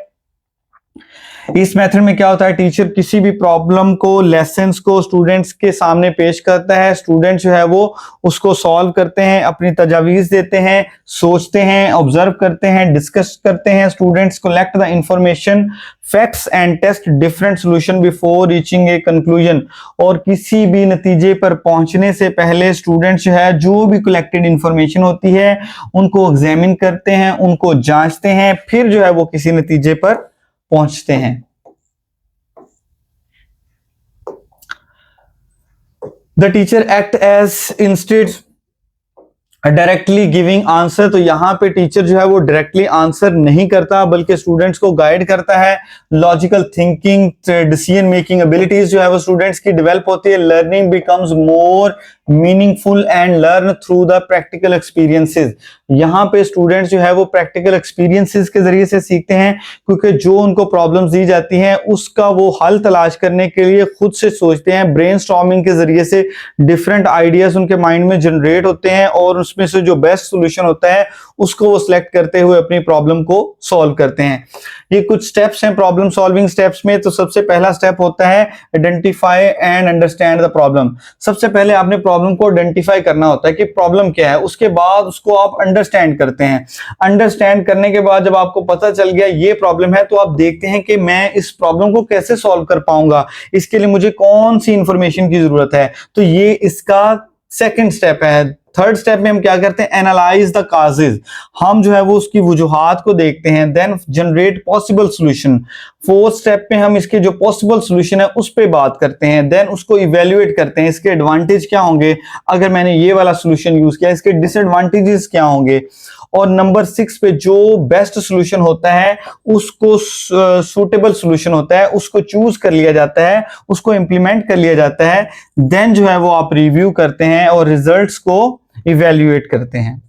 इस मेथड में क्या होता है, टीचर किसी भी प्रॉब्लम को, लेसन्स को स्टूडेंट्स के सामने पेश करता है, स्टूडेंट जो है वो उसको सॉल्व करते हैं, अपनी तजावीज देते हैं, सोचते हैं, ऑब्जर्व करते हैं, डिस्कस करते हैं। Students collect the information, facts and taste different solution before reaching a conclusion. और किसी भी नतीजे पर पहुंचने से पहले स्टूडेंट्स जो है जो भी कलेक्टेड इंफॉर्मेशन होती है उनको एग्जामिन करते हैं, उनको जांचते हैं, फिर जो है वो किसी नतीजे पर पहुंचते हैं। The teacher act as instead directly giving answer, तो यहां पे टीचर जो है वो डायरेक्टली आंसर नहीं करता बल्कि स्टूडेंट्स को गाइड करता है। Logical thinking, decision making abilities जो है वो स्टूडेंट्स की डेवलप होती है। Learning becomes more meaningful and learn through the practical experiences. यहाँ पे स्टूडेंट्स जो है वो प्रैक्टिकल एक्सपीरियंसेस के जरिए से सीखते हैं, क्योंकि जो उनको प्रॉब्लम्स दी जाती हैं उसका वो हल तलाश करने के लिए खुद से सोचते हैं। ब्रेनस्टॉर्मिंग के जरिए से डिफरेंट आइडियाज उनके माइंड में जनरेट होते हैं और उसमें से जो बेस्ट सोल्यूशन होता है उसको वो सिलेक्ट करते हुए अपनी प्रॉब्लम को सॉल्व करते हैं। ये कुछ स्टेप्स हैं प्रॉब्लम सॉल्विंग स्टेप्स में। तो सबसे पहला स्टेप होता है identify and understand the problem. सबसे पहले आपने प्रॉब्लम को आइडेंटिफाई करना होता है कि प्रॉब्लम क्या है, उसके बाद उसको आप अंडरस्टैंड करते हैं। अंडरस्टैंड करने के बाद जब आपको पता चल गया ये प्रॉब्लम है, तो आप देखते हैं कि मैं इस प्रॉब्लम को कैसे सॉल्व कर पाऊंगा, इसके लिए मुझे कौन सी इंफॉर्मेशन की जरूरत है। तो ये इसका सेकंड स्टेप है। थर्ड स्टेप में हम क्या करते हैं, एनालाइज द काजेज, हम जो है वो उसकी वजूहात को देखते हैं, then generate possible solution. Fourth step में हम इसके जो पॉसिबल सॉल्यूशन है उस पे बात करते हैं, देन उसको इवेल्युएट करते हैं, इसके एडवांटेज क्या होंगे अगर मैंने ये वाला सॉल्यूशन यूज किया, इसके डिसएडवांटेजेस क्या होंगे, और नंबर 6 पे जो बेस्ट सॉल्यूशन होता है, उसको सूटेबल सॉल्यूशन होता है, उसको चूज कर लिया जाता है, उसको इंप्लीमेंट कर लिया जाता है। देन जो है वो आप रिव्यू करते हैं और रिजल्ट्स को इवेल्युएट करते हैं।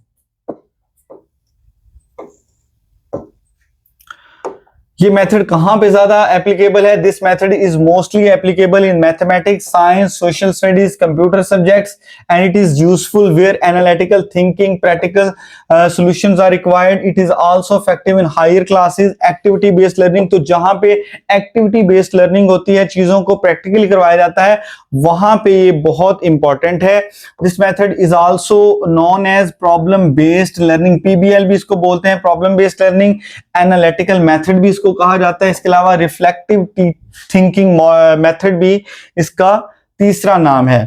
ये मेथड कहां पे ज्यादा एप्लीकेबल है? This method is mostly applicable in mathematics, science, social studies, computer subjects, and it is useful where analytical thinking, practical solutions are required. It is also effective in higher classes, activity based learning. तो जहां पे activity based learning होती है, चीजों को practically करवाया जाता है, वहां पे ये बहुत इंपॉर्टेंट है। This method is also known as problem based learning, PBL भी इसको बोलते हैं, problem based learning, analytical method भी इसको कहा जाता है। इसके अलावा रिफ्लेक्टिव थिंकिंग मेथड भी इसका तीसरा नाम है।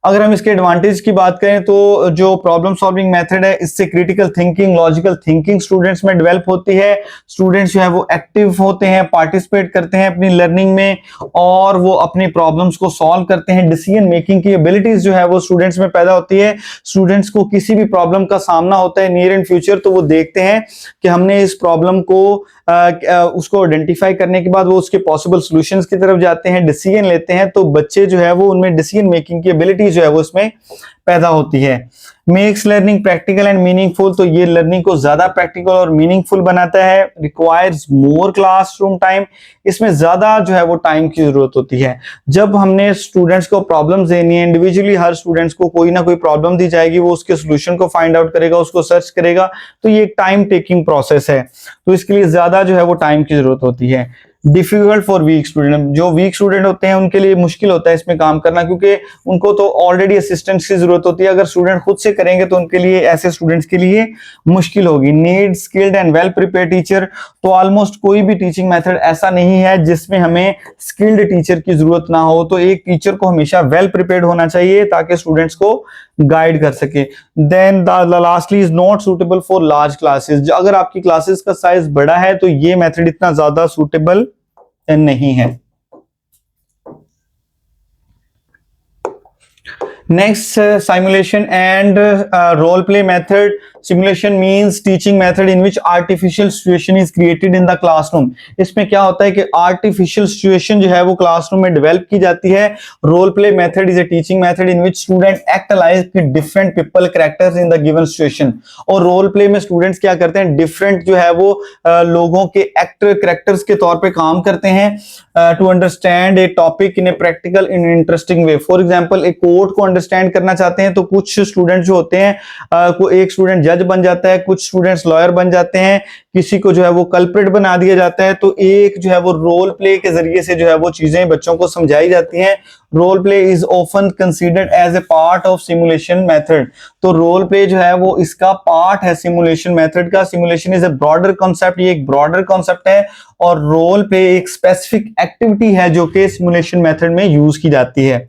अगर हम इसके एडवांटेज की बात करें तो जो प्रॉब्लम सॉल्विंग मेथड है, इससे critical thinking, logical thinking students में डेवलप होती है। स्टूडेंट्स जो है वो एक्टिव होते हैं, पार्टिसिपेट करते हैं अपनी लर्निंग में, और वो अपनी प्रॉब्लम्स को सॉल्व करते हैं। डिसीजन मेकिंग की एबिलिटीज जो है वो स्टूडेंट्स में पैदा होती है। स्टूडेंट्स को किसी भी प्रॉब्लम का सामना होता है नियर एंड फ्यूचर, तो वो देखते हैं कि हमने इस प्रॉब्लम को उसको आइडेंटिफाई करने के बाद वो उसके पॉसिबल सॉल्यूशंस की तरफ जाते हैं, डिसीजन लेते हैं। तो बच्चे जो है वो उनमें डिसीजन मेकिंग की एबिलिटी जो है वो उसमें पैदा होती है। Makes learning practical and meaningful, तो ये लर्निंग को ज्यादा प्रैक्टिकल और मीनिंगफुल बनाता है। रिक्वायर्स मोर क्लासरूम टाइम, इसमें ज्यादा जो है वो टाइम की जरूरत होती है। जब हमने स्टूडेंट्स को प्रॉब्लम्स देनी है, इंडिविजुअली हर स्टूडेंट्स को कोई ना कोई प्रॉब्लम दी जाएगी, वो उसके सोल्यूशन को फाइंड आउट करेगा, उसको सर्च करेगा, तो ये एक टाइम टेकिंग प्रोसेस है, तो इसके लिए ज्यादा जो है वो टाइम की जरूरत होती है। डिफिकल्ट फॉर वीक स्टूडेंट, जो वीक स्टूडेंट होते हैं उनके लिए मुश्किल होता है इसमें काम करना, क्योंकि उनको तो ऑलरेडी असिस्टेंस की जरूरत होती है। अगर स्टूडेंट खुद से करेंगे तो उनके लिए, ऐसे स्टूडेंट्स के लिए मुश्किल होगी। Need skilled and well prepared teacher, तो ऑलमोस्ट कोई भी टीचिंग मेथड ऐसा नहीं है जिसमें हमें स्किल्ड टीचर की जरूरत ना हो। तो एक टीचर को हमेशा वेल प्रिपेयर्ड होना चाहिए ताकि स्टूडेंट्स को गाइड कर सके। Then the lastly is not suitable for large classes, अगर आपकी क्लासेस का साइज बड़ा है तो ये मेथड इतना ज्यादा सूटेबल नहीं है। Next, simulation and role play method. Simulation means teaching method in which artificial situation is created in the classroom. इसमें क्या होता है कि artificial situation जो है वो classroom में develop की जाती है। Role play method is a teaching method in which student act like different people characters in the given situation. और role play में students क्या करते हैं, different जो है वो लोगों के actor characters के तौर पे काम करते हैं to understand a topic in a practical and interesting way. For example, एक कोर्ट को अंडरस्टैंड करना चाहते हैं तो कुछ स्टूडेंट जो होते हैं, एक स्टूडेंट जज बन जाता है, कुछ स्टूडेंट्स लॉयर बन जाते हैं, किसी को जो है वो कल्प्रिट बना दिया जाता है। तो एक जो है वो रोल प्ले के जरिए से जो है वो चीजें बच्चों को समझाई जाती हैं। Role play is often considered as a part of simulation method, तो रोल प्ले जो है वो इसका पार्ट है सिमुलेशन मेथड का। Simulation is a broader concept, ये एक ब्रॉडर कॉन्सेप्ट है, और रोल प्ले एक स्पेसिफिक एक्टिविटी है जो कि सिमुलेशन मेथड में यूज की जाती है।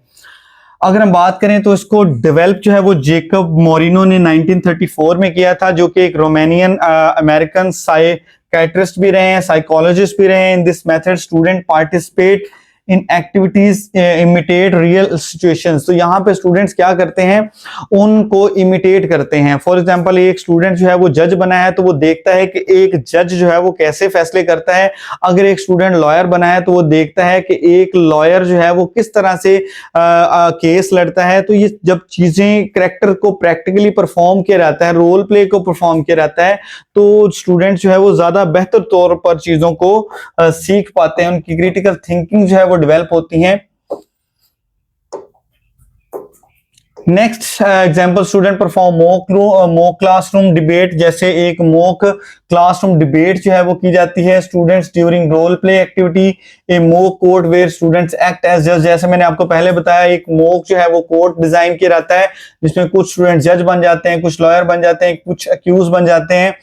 अगर हम बात करें तो इसको डेवलप जो है वो जेकब मोरिनो ने 1934 में किया था, जो कि एक रोमानियन अमेरिकन साइकियाट्रिस्ट भी रहे हैं, साइकोलॉजिस्ट भी रहे हैं। In this method student participate in activities imitate real situations, तो यहाँ पे स्टूडेंट्स क्या करते हैं, उनको इमिटेट करते हैं। फॉर एग्जांपल, एक स्टूडेंट जो है वो जज बना है तो वो देखता है कि एक जज जो है वो कैसे फैसले करता है। अगर एक स्टूडेंट लॉयर बना है तो वो देखता है कि एक लॉयर जो है वो किस तरह से केस लड़ता है। तो ये जब चीजें कैरेक्टर को प्रैक्टिकली परफॉर्म किया जाता है, रोल प्ले को परफॉर्म किया जाता है, तो स्टूडेंट जो है वो ज्यादा बेहतर तौर पर चीजों को सीख पाते हैं, उनकी क्रिटिकल थिंकिंग जो है वो डेवलप होती हैं। Next example, student perform mock classroom debate, जैसे एक मॉक क्लासरूम डिबेट जो है वो की जाती है students during role play activity, a mock court where students act as जज। जैसे मैंने आपको पहले बताया, एक मॉक जो है वो कोर्ट डिजाइन किया रहता है जिसमें कुछ स्टूडेंट जज बन जाते हैं, कुछ लॉयर बन जाते हैं, कुछ अक्यूज बन जाते हैं।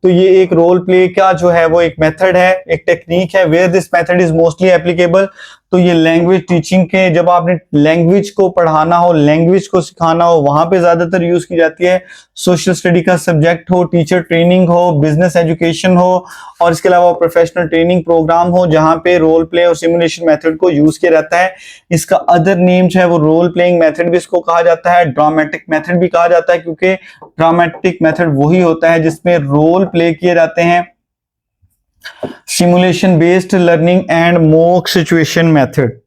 तो ये एक रोल प्ले का जो है वो एक मेथड है, एक टेक्निक है, where this method is mostly applicable. तो ये लैंग्वेज टीचिंग के, जब आपने लैंग्वेज को पढ़ाना हो, लैंग्वेज को सिखाना हो, वहां पे ज्यादातर यूज की जाती है। सोशल स्टडी का सब्जेक्ट हो, टीचर ट्रेनिंग हो, बिजनेस एजुकेशन हो, और इसके अलावा प्रोफेशनल ट्रेनिंग प्रोग्राम हो जहां पे रोल प्ले और सिमुलेशन मेथड को यूज किया जाता है। इसका अदर नेम जो है वो रोल प्लेइंग मेथड भी इसको कहा जाता है, ड्रामेटिक मेथड भी कहा जाता है, क्योंकि ड्रामेटिक मेथड वही होता है जिसमें रोल प्ले किए जाते हैं। Simulation based learning and mock situation method.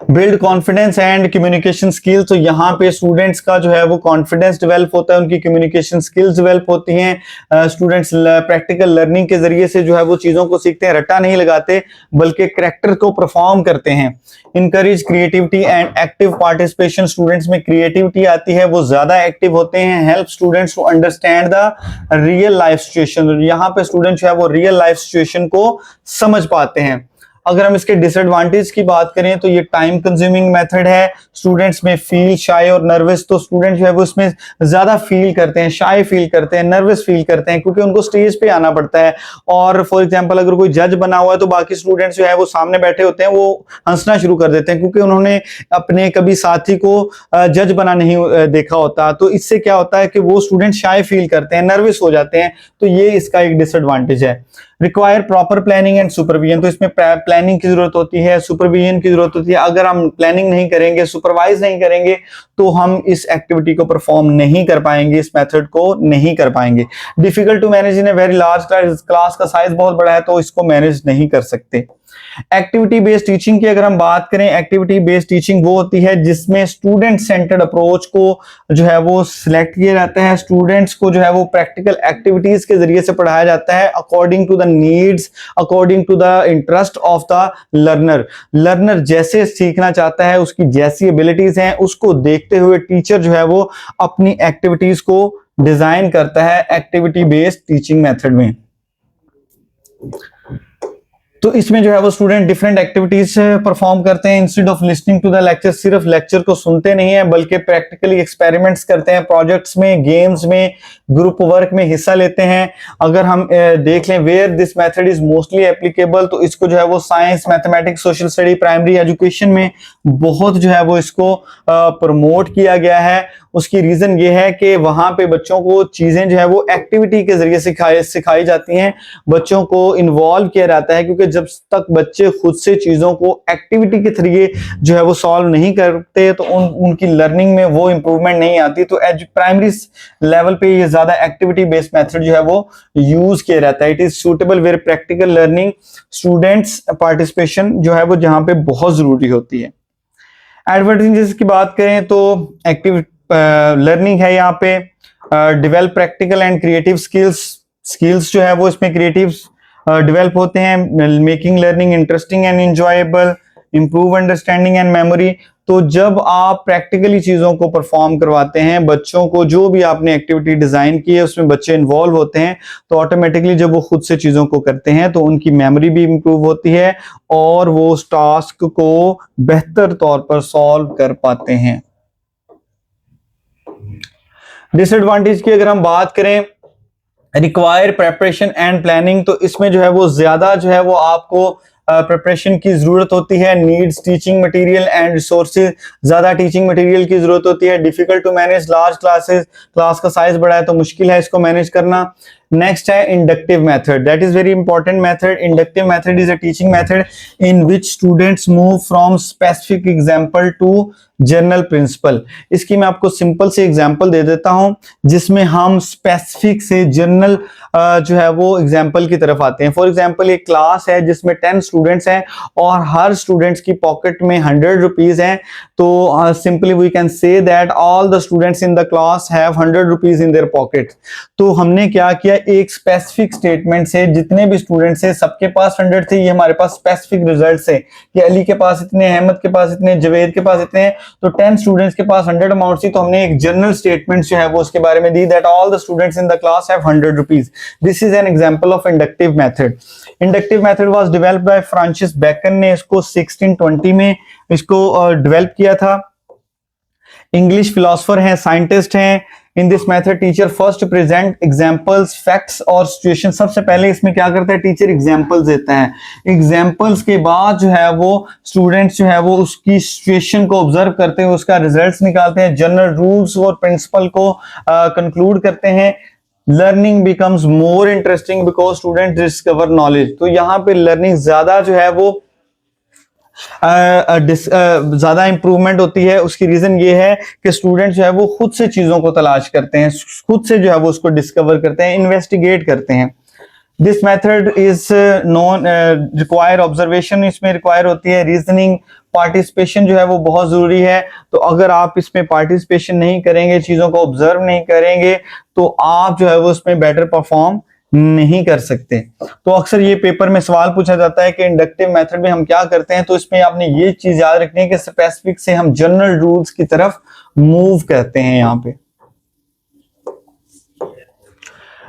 Build confidence and communication skill, तो यहाँ पे स्टूडेंट्स का जो है वो कॉन्फिडेंस डेवलप होता है, उनकी कम्युनिकेशन स्किल्स डेवलप होती हैं। स्टूडेंट्स प्रैक्टिकल लर्निंग के जरिए से जो है वो चीजों को सीखते हैं, रट्टा नहीं लगाते बल्कि करैक्टर को परफॉर्म करते हैं। Encourage creativity and active participation, students में क्रिएटिविटी आती है, वो ज्यादा एक्टिव होते हैं। Help students to understand the real life situation, यहाँ पे स्टूडेंट जो है वो रियल लाइफ सिचुएशन को समझ पाते हैं। अगर हम इसके डिसएडवांटेज की बात करें तो ये टाइम कंज्यूमिंग मेथड है, स्टूडेंट्स में फील शाय और नर्वस, तो स्टूडेंट जो है वो उसमें ज्यादा फील करते हैं, शाय फील करते हैं, नर्वस फील करते हैं, क्योंकि उनको स्टेज पे आना पड़ता है। और फॉर एग्जांपल अगर कोई जज बना हुआ है तो बाकी स्टूडेंट्स जो है वो सामने बैठे होते हैं, वो हंसना शुरू कर देते हैं क्योंकि उन्होंने अपने कभी साथी को जज बना नहीं देखा होता। तो इससे क्या होता है कि वो स्टूडेंट शाय फील करते हैं, नर्वस हो जाते हैं, तो ये इसका एक डिसएडवांटेज है। Require proper planning and supervision, तो इसमें प्लानिंग की जरूरत होती है, सुपरविजन की जरूरत होती है। अगर हम प्लानिंग नहीं करेंगे, सुपरवाइज नहीं करेंगे, तो हम इस एक्टिविटी को परफॉर्म नहीं कर पाएंगे, इस मेथड को नहीं कर पाएंगे। Difficult to manage in a very large class, class का साइज बहुत बड़ा है तो इसको मैनेज नहीं कर सकते। एक्टिविटी बेस्ड टीचिंग की अगर हम बात करें, एक्टिविटी बेस्ड टीचिंग वो होती है जिसमें स्टूडेंट सेंटर्ड अप्रोच को जो है वो सिलेक्ट किया जाता है। स्टूडेंट्स को जो है वो प्रैक्टिकल एक्टिविटीज के जरिए से पढ़ाया जाता है according to the needs, according to the interest of the learner. Learner जैसे सीखना चाहता है, उसकी जैसी एबिलिटीज हैं, उसको देखते हुए टीचर जो है वो अपनी एक्टिविटीज को डिजाइन करता है एक्टिविटी बेस्ड टीचिंग मेथड में। तो इसमें जो है वो स्टूडेंट डिफरेंट एक्टिविटीज परफॉर्म करते हैं। Instead of listening to the lecture, सिर्फ लेक्चर को सुनते नहीं है बल्कि प्रैक्टिकली एक्सपेरिमेंट्स करते हैं, प्रोजेक्ट्स में, गेम्स में, ग्रुप वर्क में हिस्सा लेते हैं। अगर हम देख लें where this method is mostly applicable, तो इसको जो है वो science, mathematics, social study, primary education में बहुत जो है वो इसको प्रमोट किया गया है। उसकी रीजन ये है कि वहां पे बच्चों को चीजें जो है वो एक्टिविटी के जरिए सिखाई जाती हैं, बच्चों को इन्वॉल्व किया जाता है, क्योंकि जब तक बच्चे खुद से चीजों को एक्टिविटी के जरिए जो है वो सॉल्व नहीं करते तो उनकी लर्निंग में वो इंप्रूवमेंट नहीं आती। तो प्राइमरी लेवल पे ये ज्यादा एक्टिविटी बेस्ड मेथड जो है वो यूज किया जाता है। It is suitable where practical learning students participation जो है वो जहां पे बहुत जरूरी होती है। एडवांटेजेस की बात करें तो एक्टिव लर्निंग है, यहाँ पे develop practical and creative skills जो है वो इसमें क्रिएटिव डेवलप होते हैं, making learning interesting and enjoyable, improve understanding and memory. तो जब आप प्रैक्टिकली चीजों को परफॉर्म करवाते हैं, बच्चों को जो भी आपने एक्टिविटी डिजाइन की है उसमें बच्चे इन्वॉल्व होते हैं, तो ऑटोमेटिकली जब वो खुद से चीजों को करते हैं तो उनकी मेमोरी भी इंप्रूव होती है और वो उस टास्क को बेहतर तौर पर सॉल्व कर पाते हैं। डिसएडवांटेज की अगर हम बात करें, रिक्वायर प्रेपरेशन एंड प्लानिंग, तो इसमें जो है वो ज्यादा जो है वो आपको प्रिपरेशन की जरूरत होती है। Needs teaching material and resources, ज्यादा टीचिंग मटेरियल की जरूरत होती है। Difficult to manage large classes, class का साइज बड़ा है तो मुश्किल है इसको मैनेज करना। नेक्स्ट है inductive method, that is very important method. Inductive method is a teaching method in which students move from specific example to general principle. इसकी मैं आपको सिंपल से एग्जांपल दे देता हूं जिसमें हम स्पेसिफिक से जनरल जो है वो एग्जांपल की तरफ आते हैं। फॉर एग्जांपल एक क्लास है जिसमें 10 स्टूडेंट्स हैं और हर स्टूडेंट्स की पॉकेट में 100 रुपीज हैं, तो simply we can say that all the students in the class have 100 rupees in their pocket. तो हमने क्या किया, एक स्पेसिफिक स्टेटमेंट से जितने भी स्टूडेंट्स हैं सबके पास 100 थे, ये हमारे पास स्पेसिफिक रिजल्ट है कि अली के पास इतने, अहमद के पास इतने, जवेद के पास इतने, तो 10 स्टूडेंट्स के पास 100 अमाउंट थी, तो हमने एक जनरल स्टेटमेंट जो है वो उसके बारे में दी that all the students in the class have 100 rupees. This is an example of inductive method. Inductive method was developed by Francis Bacon ने इसको 1620 में इसको डेवलप किया था। इंग्लिश फिलोसोफर हैं, साइंटिस्ट हैं। In this method teacher first present examples, facts और situation. सबसे पहले इसमें क्या करता है, टीचर एग्जांपल्स देता है। एग्जांपल्स के बाद जो है वो स्टूडेंट्स जो है वो उसकी सिचुएशन को ऑब्जर्व करते हुए उसका रिजल्ट्स निकालते हैं, जनरल रूल्स और प्रिंसिपल को कंक्लूड करते हैं। Learning becomes more interesting because student discover knowledge. तो यहाँ पे लर्निंग ज्यादा जो है वो ज्यादा इंप्रूवमेंट होती है। उसकी रीजन ये है कि स्टूडेंट जो है वो खुद से चीजों को तलाश करते हैं, खुद से जो है वो उसको डिस्कवर करते हैं, इन्वेस्टिगेट करते हैं। This method is non require observation, इसमें रिक्वायर होती है रीजनिंग, पार्टिसिपेशन जो है वो बहुत जरूरी है। तो अगर आप इसमें पार्टिसिपेशन नहीं करेंगे, चीजों को ऑब्जर्व नहीं करेंगे, तो आप जो है वो उसमें बेटर परफॉर्म नहीं कर सकते। तो अक्सर ये पेपर में सवाल पूछा जाता है कि इंडक्टिव मेथड में हम क्या करते हैं, तो इसमें आपने ये चीज याद रखनी है कि स्पेसिफिक से हम जनरल रूल्स की तरफ मूव करते हैं। यहाँ पे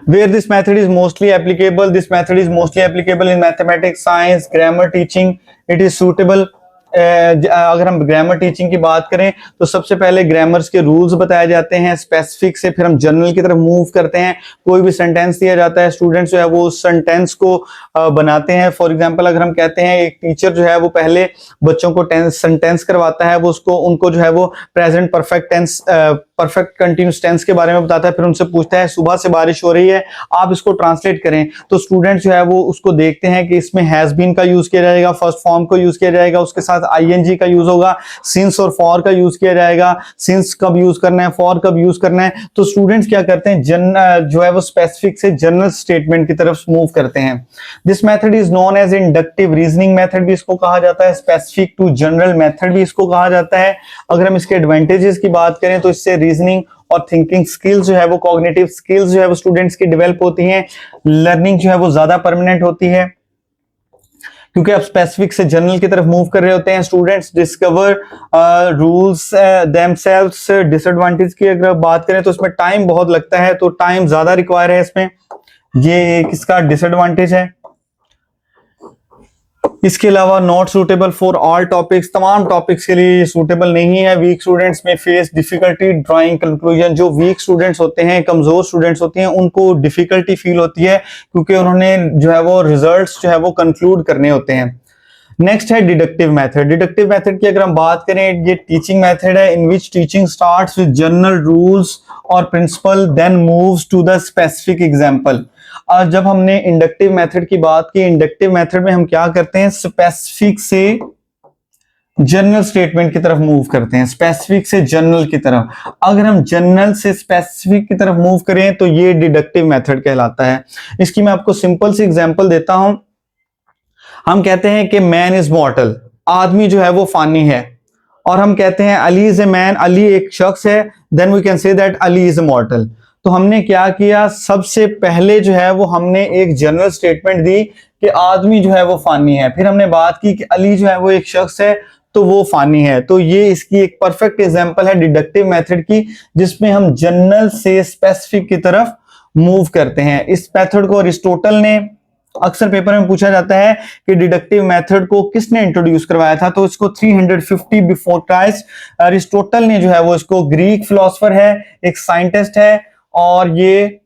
where this method is mostly applicable, this method is mostly applicable in mathematics, science, grammar teaching. It is suitable अगर हम ग्रामर टीचिंग की बात करें तो सबसे पहले ग्रामर्स के रूल्स बताए जाते हैं, स्पेसिफिक से फिर हम जनरल की तरफ मूव करते हैं। कोई भी सेंटेंस दिया जाता है, स्टूडेंट्स जो है वो उस सेंटेंस को बनाते हैं। फॉर एग्जांपल अगर हम कहते हैं एक टीचर जो है वो पहले बच्चों को सेंटेंस करवाता है, वो उसको उनको जो है वो present perfect tense, perfect continuous tense के बारे में बताता है, फिर उनसे पूछता है सुबह से बारिश हो रही है, आप इसको ट्रांसलेट करें। तो स्टूडेंट जो है वो उसको देखते हैं कि इसमें हैज बीन का यूज किया जाएगा, फर्स्ट फॉर्म को यूज किया जाएगा, उसके साथ आईएनजी का यूज होगा, सिंस और फॉर का यूज किया जाएगा, सिंस कब यूज करना है, फॉर कब यूज करना है। तो स्टूडेंट्स क्या करते हैं, जो है वो स्पेसिफिक से जनरल स्टेटमेंट की तरफ मूव करते हैं। This method is known as inductive reasoning method भी इसको कहा जाता है, स्पेसिफिक टू जनरल मेथड भी इसको कहा जाता है। अगर हम इसके एडवांटेजेस की बात करें तो इससे रीजनिंग और थिंकिंग स्किल्स जो है वो, कॉग्निटिव स्किल्स जो है वो स्टूडेंट्स की डेवलप होती हैं। लर्निंग जो है वो ज्यादा परमानेंट होती है क्योंकि आप स्पेसिफिक से जनरल की तरफ मूव कर रहे होते हैं। Students discover rules themselves. Disadvantage की अगर बात करें तो इसमें टाइम बहुत लगता है, तो टाइम ज्यादा रिक्वायर है इसमें, ये किसका डिसएडवांटेज है। इसके अलावा not suitable for all topics, तमाम टॉपिक्स के लिए सूटेबल नहीं है। वीक स्टूडेंट्स में फेस डिफिकल्टी ड्राइंग कंक्लूजन। जो वीक स्टूडेंट्स होते हैं, कमजोर स्टूडेंट्स होते हैं, उनको डिफिकल्टी फील होती है क्योंकि उन्होंने जो है वो रिजल्ट्स जो है वो कंक्लूड करने होते हैं। नेक्स्ट है डिडक्टिव मेथड। डिडक्टिव मेथड की अगर हम बात करें, ये टीचिंग मेथड है in which teaching starts with general rules और principle then moves to the specific example. आज जब हमने इंडक्टिव मेथड की बात की, इंडक्टिव मेथड में हम क्या करते हैं, स्पेसिफिक से जनरल स्टेटमेंट की तरफ मूव करते हैं, स्पेसिफिक से जनरल की तरफ। अगर हम जनरल से स्पेसिफिक की तरफ मूव करें तो ये डिडक्टिव मेथड कहलाता है। इसकी मैं आपको सिंपल सी एग्जांपल देता हूं। हम कहते हैं कि मैन इज मॉर्टल, आदमी जो है वो फानी है, और हम कहते हैं Ali is a man, Ali एक शख्स है, then we can say that Ali is a mortal. तो हमने क्या किया, सबसे पहले जो है वो हमने एक जनरल स्टेटमेंट दी कि आदमी जो है वो फानी है, फिर हमने बात की कि अली जो है वो एक शख्स है तो वो फानी है। तो ये इसकी एक परफेक्ट एग्जांपल है डिडक्टिव मेथड की, जिसमें हम जनरल से स्पेसिफिक की तरफ मूव करते हैं। इस मेथड को अरिस्टोटल ने, अक्सर पेपर में पूछा जाता है कि डिडक्टिव मेथड को किसने इंट्रोड्यूस करवाया था, तो इसको 350 बिफोर क्राइस्ट अरिस्टोटल ने जो है वो, इसको ग्रीक फिलोसोफर है, एक साइंटिस्ट है, और ये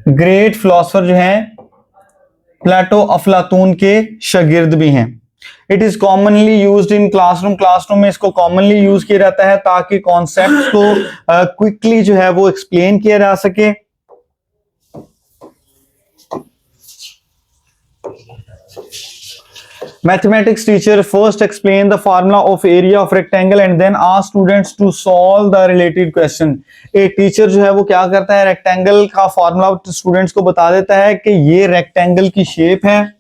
ग्रेट फिलोसोफर जो हैं प्लेटो अफलातून के शागिर्द भी हैं। It is commonly used in classroom, classroom में इसको कॉमनली यूज किया जाता है ताकि कॉन्सेप्ट्स को क्विकली जो है वो एक्सप्लेन किया जा सके। Mathematics teacher first explain the formula of area of rectangle and then ask students to solve the related question. एक टीचर जो है वो क्या करता है, रेक्टेंगल का फार्मूला स्टूडेंट्स को बता देता है कि ये रेक्टेंगल की शेप है,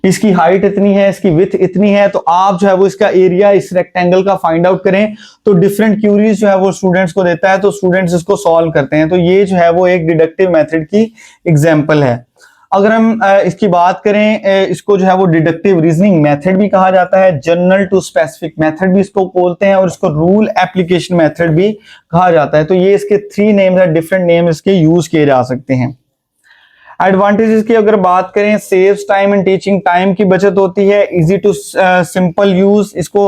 इसकी हाइट इतनी है, इसकी विड्थ इतनी है, तो आप जो है वो इसका एरिया इस रेक्टेंगल का फाइंड आउट करें। तो डिफरेंट क्यूरीज जो है वो स्टूडेंट्स को देता है, तो स्टूडेंट्स इसको सॉल्व करते हैं। तो ये जो है वो एक डिडक्टिव मेथड की एग्जांपल है। अगर हम इसकी बात करें, इसको जो है वो डिडक्टिव रीजनिंग मेथड भी कहा जाता है, जनरल टू स्पेसिफिक मेथड भी इसको बोलते हैं, और इसको रूल एप्लीकेशन मेथड भी कहा जाता है। तो ये इसके 3 नेम्स है, डिफरेंट नेम इसके यूज किए जा सकते हैं। एडवांटेजेस की अगर बात करें, saves time in teaching, time की बचत होती है, इजी टू सिंपल यूज, इसको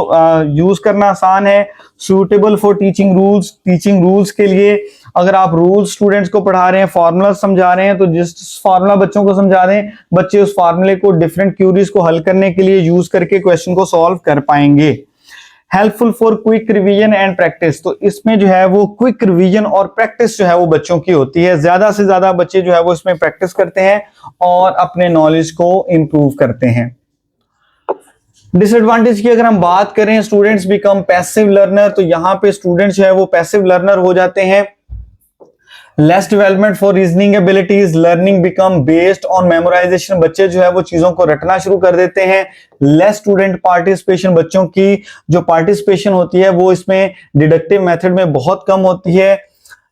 यूज करना आसान है, suitable for teaching rules, teaching rules के लिए अगर आप रूल्स स्टूडेंट्स को पढ़ा रहे हैं, फार्मूला समझा रहे हैं, तो जिस फार्मूला बच्चों को समझा रहे हैं, बच्चे उस फार्मूले को डिफरेंट क्यूरीज को हल करने के लिए यूज करके क्वेश्चन को सॉल्व कर पाएंगे। Helpful for quick revision and practice, तो इसमें जो है वो क्विक रिवीजन और प्रैक्टिस जो है वो बच्चों की होती है, ज्यादा से ज्यादा बच्चे जो है वो इसमें प्रैक्टिस करते हैं और अपने नॉलेज को इंप्रूव करते हैं। डिसएडवांटेज की अगर हम बात करें, स्टूडेंट्स बिकम पैसिव लर्नर, तो यहाँ पे स्टूडेंट्स जो है वो पैसिव लर्नर हो जाते हैं। Less development for reasoning abilities, learning become based on memorisation, बच्चे जो है वो चीजों को रटना शुरू कर देते हैं। लेस स्टूडेंट पार्टिसिपेशन, बच्चों की जो पार्टिसिपेशन होती है वो इसमें डिडक्टिव मेथड में बहुत कम होती है।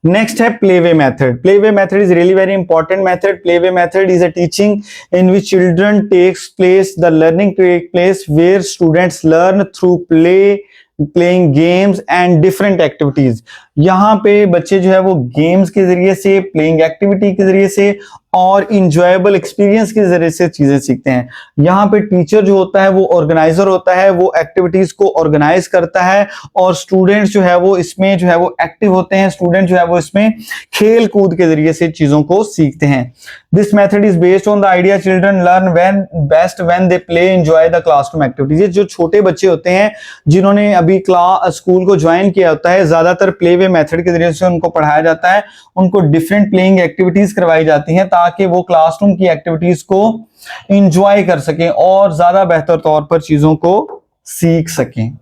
नेक्स्ट है play way method. Play way method is really very important method. Play way method is a teaching in which children takes place, the learning take place where students learn through playing games and different activities. यहाँ पे बच्चे जो है वो games के जरिए से, playing activity के जरिए से और इंजॉयबल एक्सपीरियंस के जरिए से चीजें सीखते हैं। यहाँ पे टीचर जो होता है वो ऑर्गेनाइजर होता है, वो एक्टिविटीज को ऑर्गेनाइज करता है और स्टूडेंट्स जो है वो इसमें जो है वो एक्टिव होते हैं। स्टूडेंट जो है वो इसमें खेल कूद के जरिए से चीजों को सीखते हैं। This method is based on the idea children learn when they play enjoy the classroom activities. ये जो छोटे बच्चे होते हैं जिन्होंने अभी स्कूल को ज्वाइन किया होता है, ज्यादातर प्ले वे मेथड के जरिए से उनको पढ़ाया जाता है, उनको डिफरेंट प्लेइंग एक्टिविटीज करवाई जाती हैं ताकि वो क्लासरूम की एक्टिविटीज को एंजॉय कर सकें और ज्यादा बेहतर तौर पर चीजों को सीख सकें।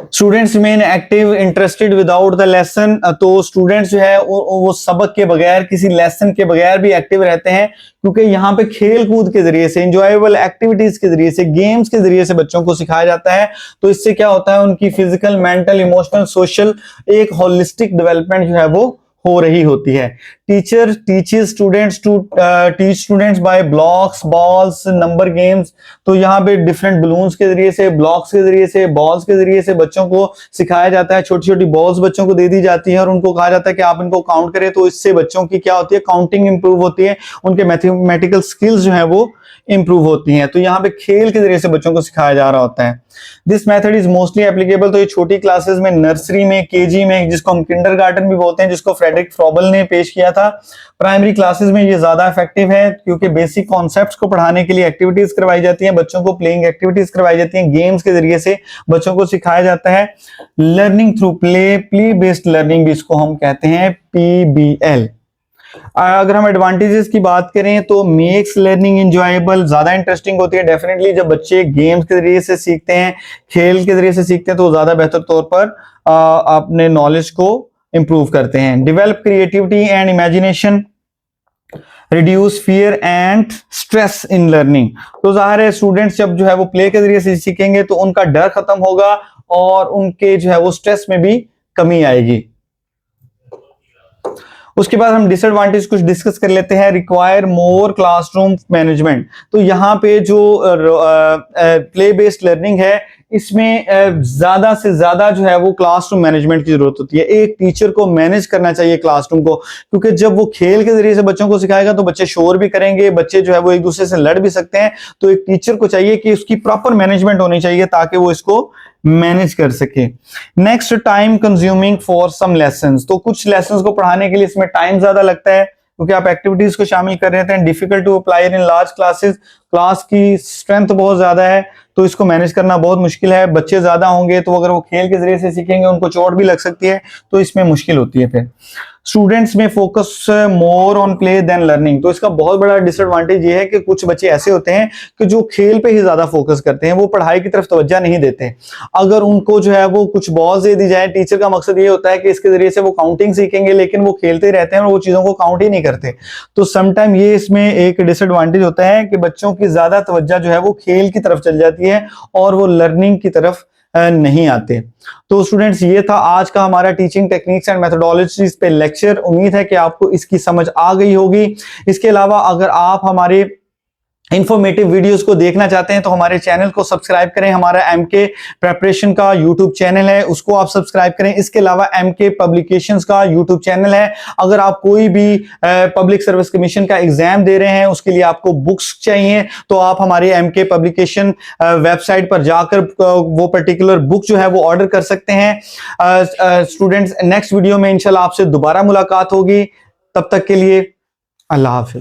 Students remain active interested without the lesson, तो स्टूडेंट्स जो है वो सबक के बगैर, किसी लेसन के बगैर भी एक्टिव रहते हैं, क्योंकि यहाँ पे खेल कूद के जरिए से, इंजॉयबल एक्टिविटीज के जरिए से, गेम्स के जरिए से बच्चों को सिखाया जाता है। तो इससे क्या होता है, उनकी फिजिकल, मेंटल, इमोशनल, सोशल एक होलिस्टिक डेवलपमेंट जो है वो हो रही होती है। Teacher teaches students to teach students by blocks, balls, number games, तो यहाँ पे डिफरेंट बलून्स के जरिए से, ब्लॉक्स के जरिए से, बॉल्स के जरिए से बच्चों को सिखाया जाता है। छोटी छोटी बॉल्स बच्चों को दे दी जाती है और उनको कहा जाता है कि आप इनको काउंट करें, तो इससे बच्चों की क्या होती है, काउंटिंग इंप्रूव होती है, उनके मैथमेटिकल स्किल्स जो है वो इंप्रूव होती हैं। तो यहाँ पे खेल के जरिए से बच्चों को सिखाया जा रहा होता है। This method is mostly applicable, तो ये छोटी क्लासेस में, नर्सरी में, केजी में, जिसको हम किंडरगार्टन भी बोलते हैं, जिसको फ्रेडरिक फ्रॉबल ने पेश किया था। प्राइमरी क्लासेस में ये ज्यादा इफेक्टिव है क्योंकि बेसिक कॉन्सेप्ट्स को पढ़ाने के लिए एक्टिविटीज करवाई जाती हैं, बच्चों को प्लेइंग एक्टिविटीज करवाई जाती हैं, गेम्स के जरिए से बच्चों को सिखाया जाता है। Learning through play based learning भी इसको हम कहते हैं, PBL। अगर हम एडवांटेजेस की बात करें तो मेक्स लर्निंग एंजॉयबल, ज्यादा इंटरेस्टिंग होती है। डेफिनेटली जब बच्चे गेम्स के जरिए से सीखते हैं, खेल के जरिए से सीखते हैं, तो ज्यादा बेहतर तौर पर अपने नॉलेज को इंप्रूव करते हैं। Develop creativity and imagination, reduce fear and stress in learning, तो जाहिर है स्टूडेंट्स जब जो है वो प्ले के जरिए से सीखेंगे तो उनका डर खत्म होगा और उनके जो है वो स्ट्रेस में भी कमी आएगी। उसके बाद हम डिसएडवांटेज कुछ डिस्कस कर लेते हैं। रिक्वायर मोर क्लासरूम मैनेजमेंट, तो यहाँ पे जो प्ले बेस्ड लर्निंग है इसमें ज्यादा से ज्यादा जो है वो क्लासरूम मैनेजमेंट की जरूरत होती है। एक टीचर को मैनेज करना चाहिए क्लासरूम को, क्योंकि जब वो खेल के जरिए से बच्चों को सिखाएगा तो बच्चे शोर भी करेंगे, बच्चे जो है वो एक दूसरे से लड़ भी सकते हैं। तो एक टीचर को चाहिए कि उसकी प्रॉपर मैनेजमेंट होनी चाहिए ताकि वो इसको मैनेज कर सके। Next, time consuming for some lessons, तो कुछ लेसन्स को पढ़ाने के लिए इसमें टाइम ज्यादा लगता है क्योंकि आप एक्टिविटीज को शामिल कर रहे हैं। Difficult to apply in large classes, class की स्ट्रेंथ बहुत ज्यादा है तो इसको मैनेज करना बहुत मुश्किल है। बच्चे ज्यादा होंगे तो अगर वो खेल के जरिए से सीखेंगे उनको चोट भी लग सकती है, तो इसमें मुश्किल होती है। फिर स्टूडेंट्स में focus more on play than learning. तो इसका बहुत बड़ा डिसएडवांटेज ये है कि कुछ बच्चे ऐसे होते हैं कि जो खेल पे ही ज्यादा फोकस करते हैं, वो पढ़ाई की तरफ तवज्जो नहीं देते। अगर उनको जो है वो कुछ बॉल्स दे दी जाए, टीचर का मकसद ये होता है कि इसके जरिए से वो काउंटिंग सीखेंगे, लेकिन वो खेलते रहते हैं और वो चीजों को काउंट ही नहीं करते। तो समटाइम ये इसमें एक डिसएडवांटेज होता है कि बच्चों की ज्यादा तवज्जो जो है वो खेल की तरफ चल जाती है और वो लर्निंग की तरफ नहीं आते। तो स्टूडेंट्स, ये था आज का हमारा टीचिंग टेक्निक्स एंड मेथोडोलॉजीज पे लेक्चर। उम्मीद है कि आपको इसकी समझ आ गई होगी। इसके अलावा अगर आप हमारे इंफॉर्मेटिव वीडियोस को देखना चाहते हैं तो हमारे चैनल को सब्सक्राइब करें। हमारा एमके प्रेपरेशन का यूट्यूब चैनल है, उसको आप सब्सक्राइब करें। इसके अलावा एमके पब्लिकेशंस का यूट्यूब चैनल है। अगर आप कोई भी पब्लिक सर्विस कमीशन का एग्जाम दे रहे हैं, उसके लिए आपको बुक्स चाहिए, तो आप हमारे एमके पब्लिकेशन वेबसाइट पर जाकर वो पर्टिकुलर बुक जो है वो ऑर्डर कर सकते हैं। स्टूडेंट्स, नेक्स्ट वीडियो में इंशाल्लाह आपसे दोबारा मुलाकात होगी। तब तक के लिए अल्लाह हाफिज।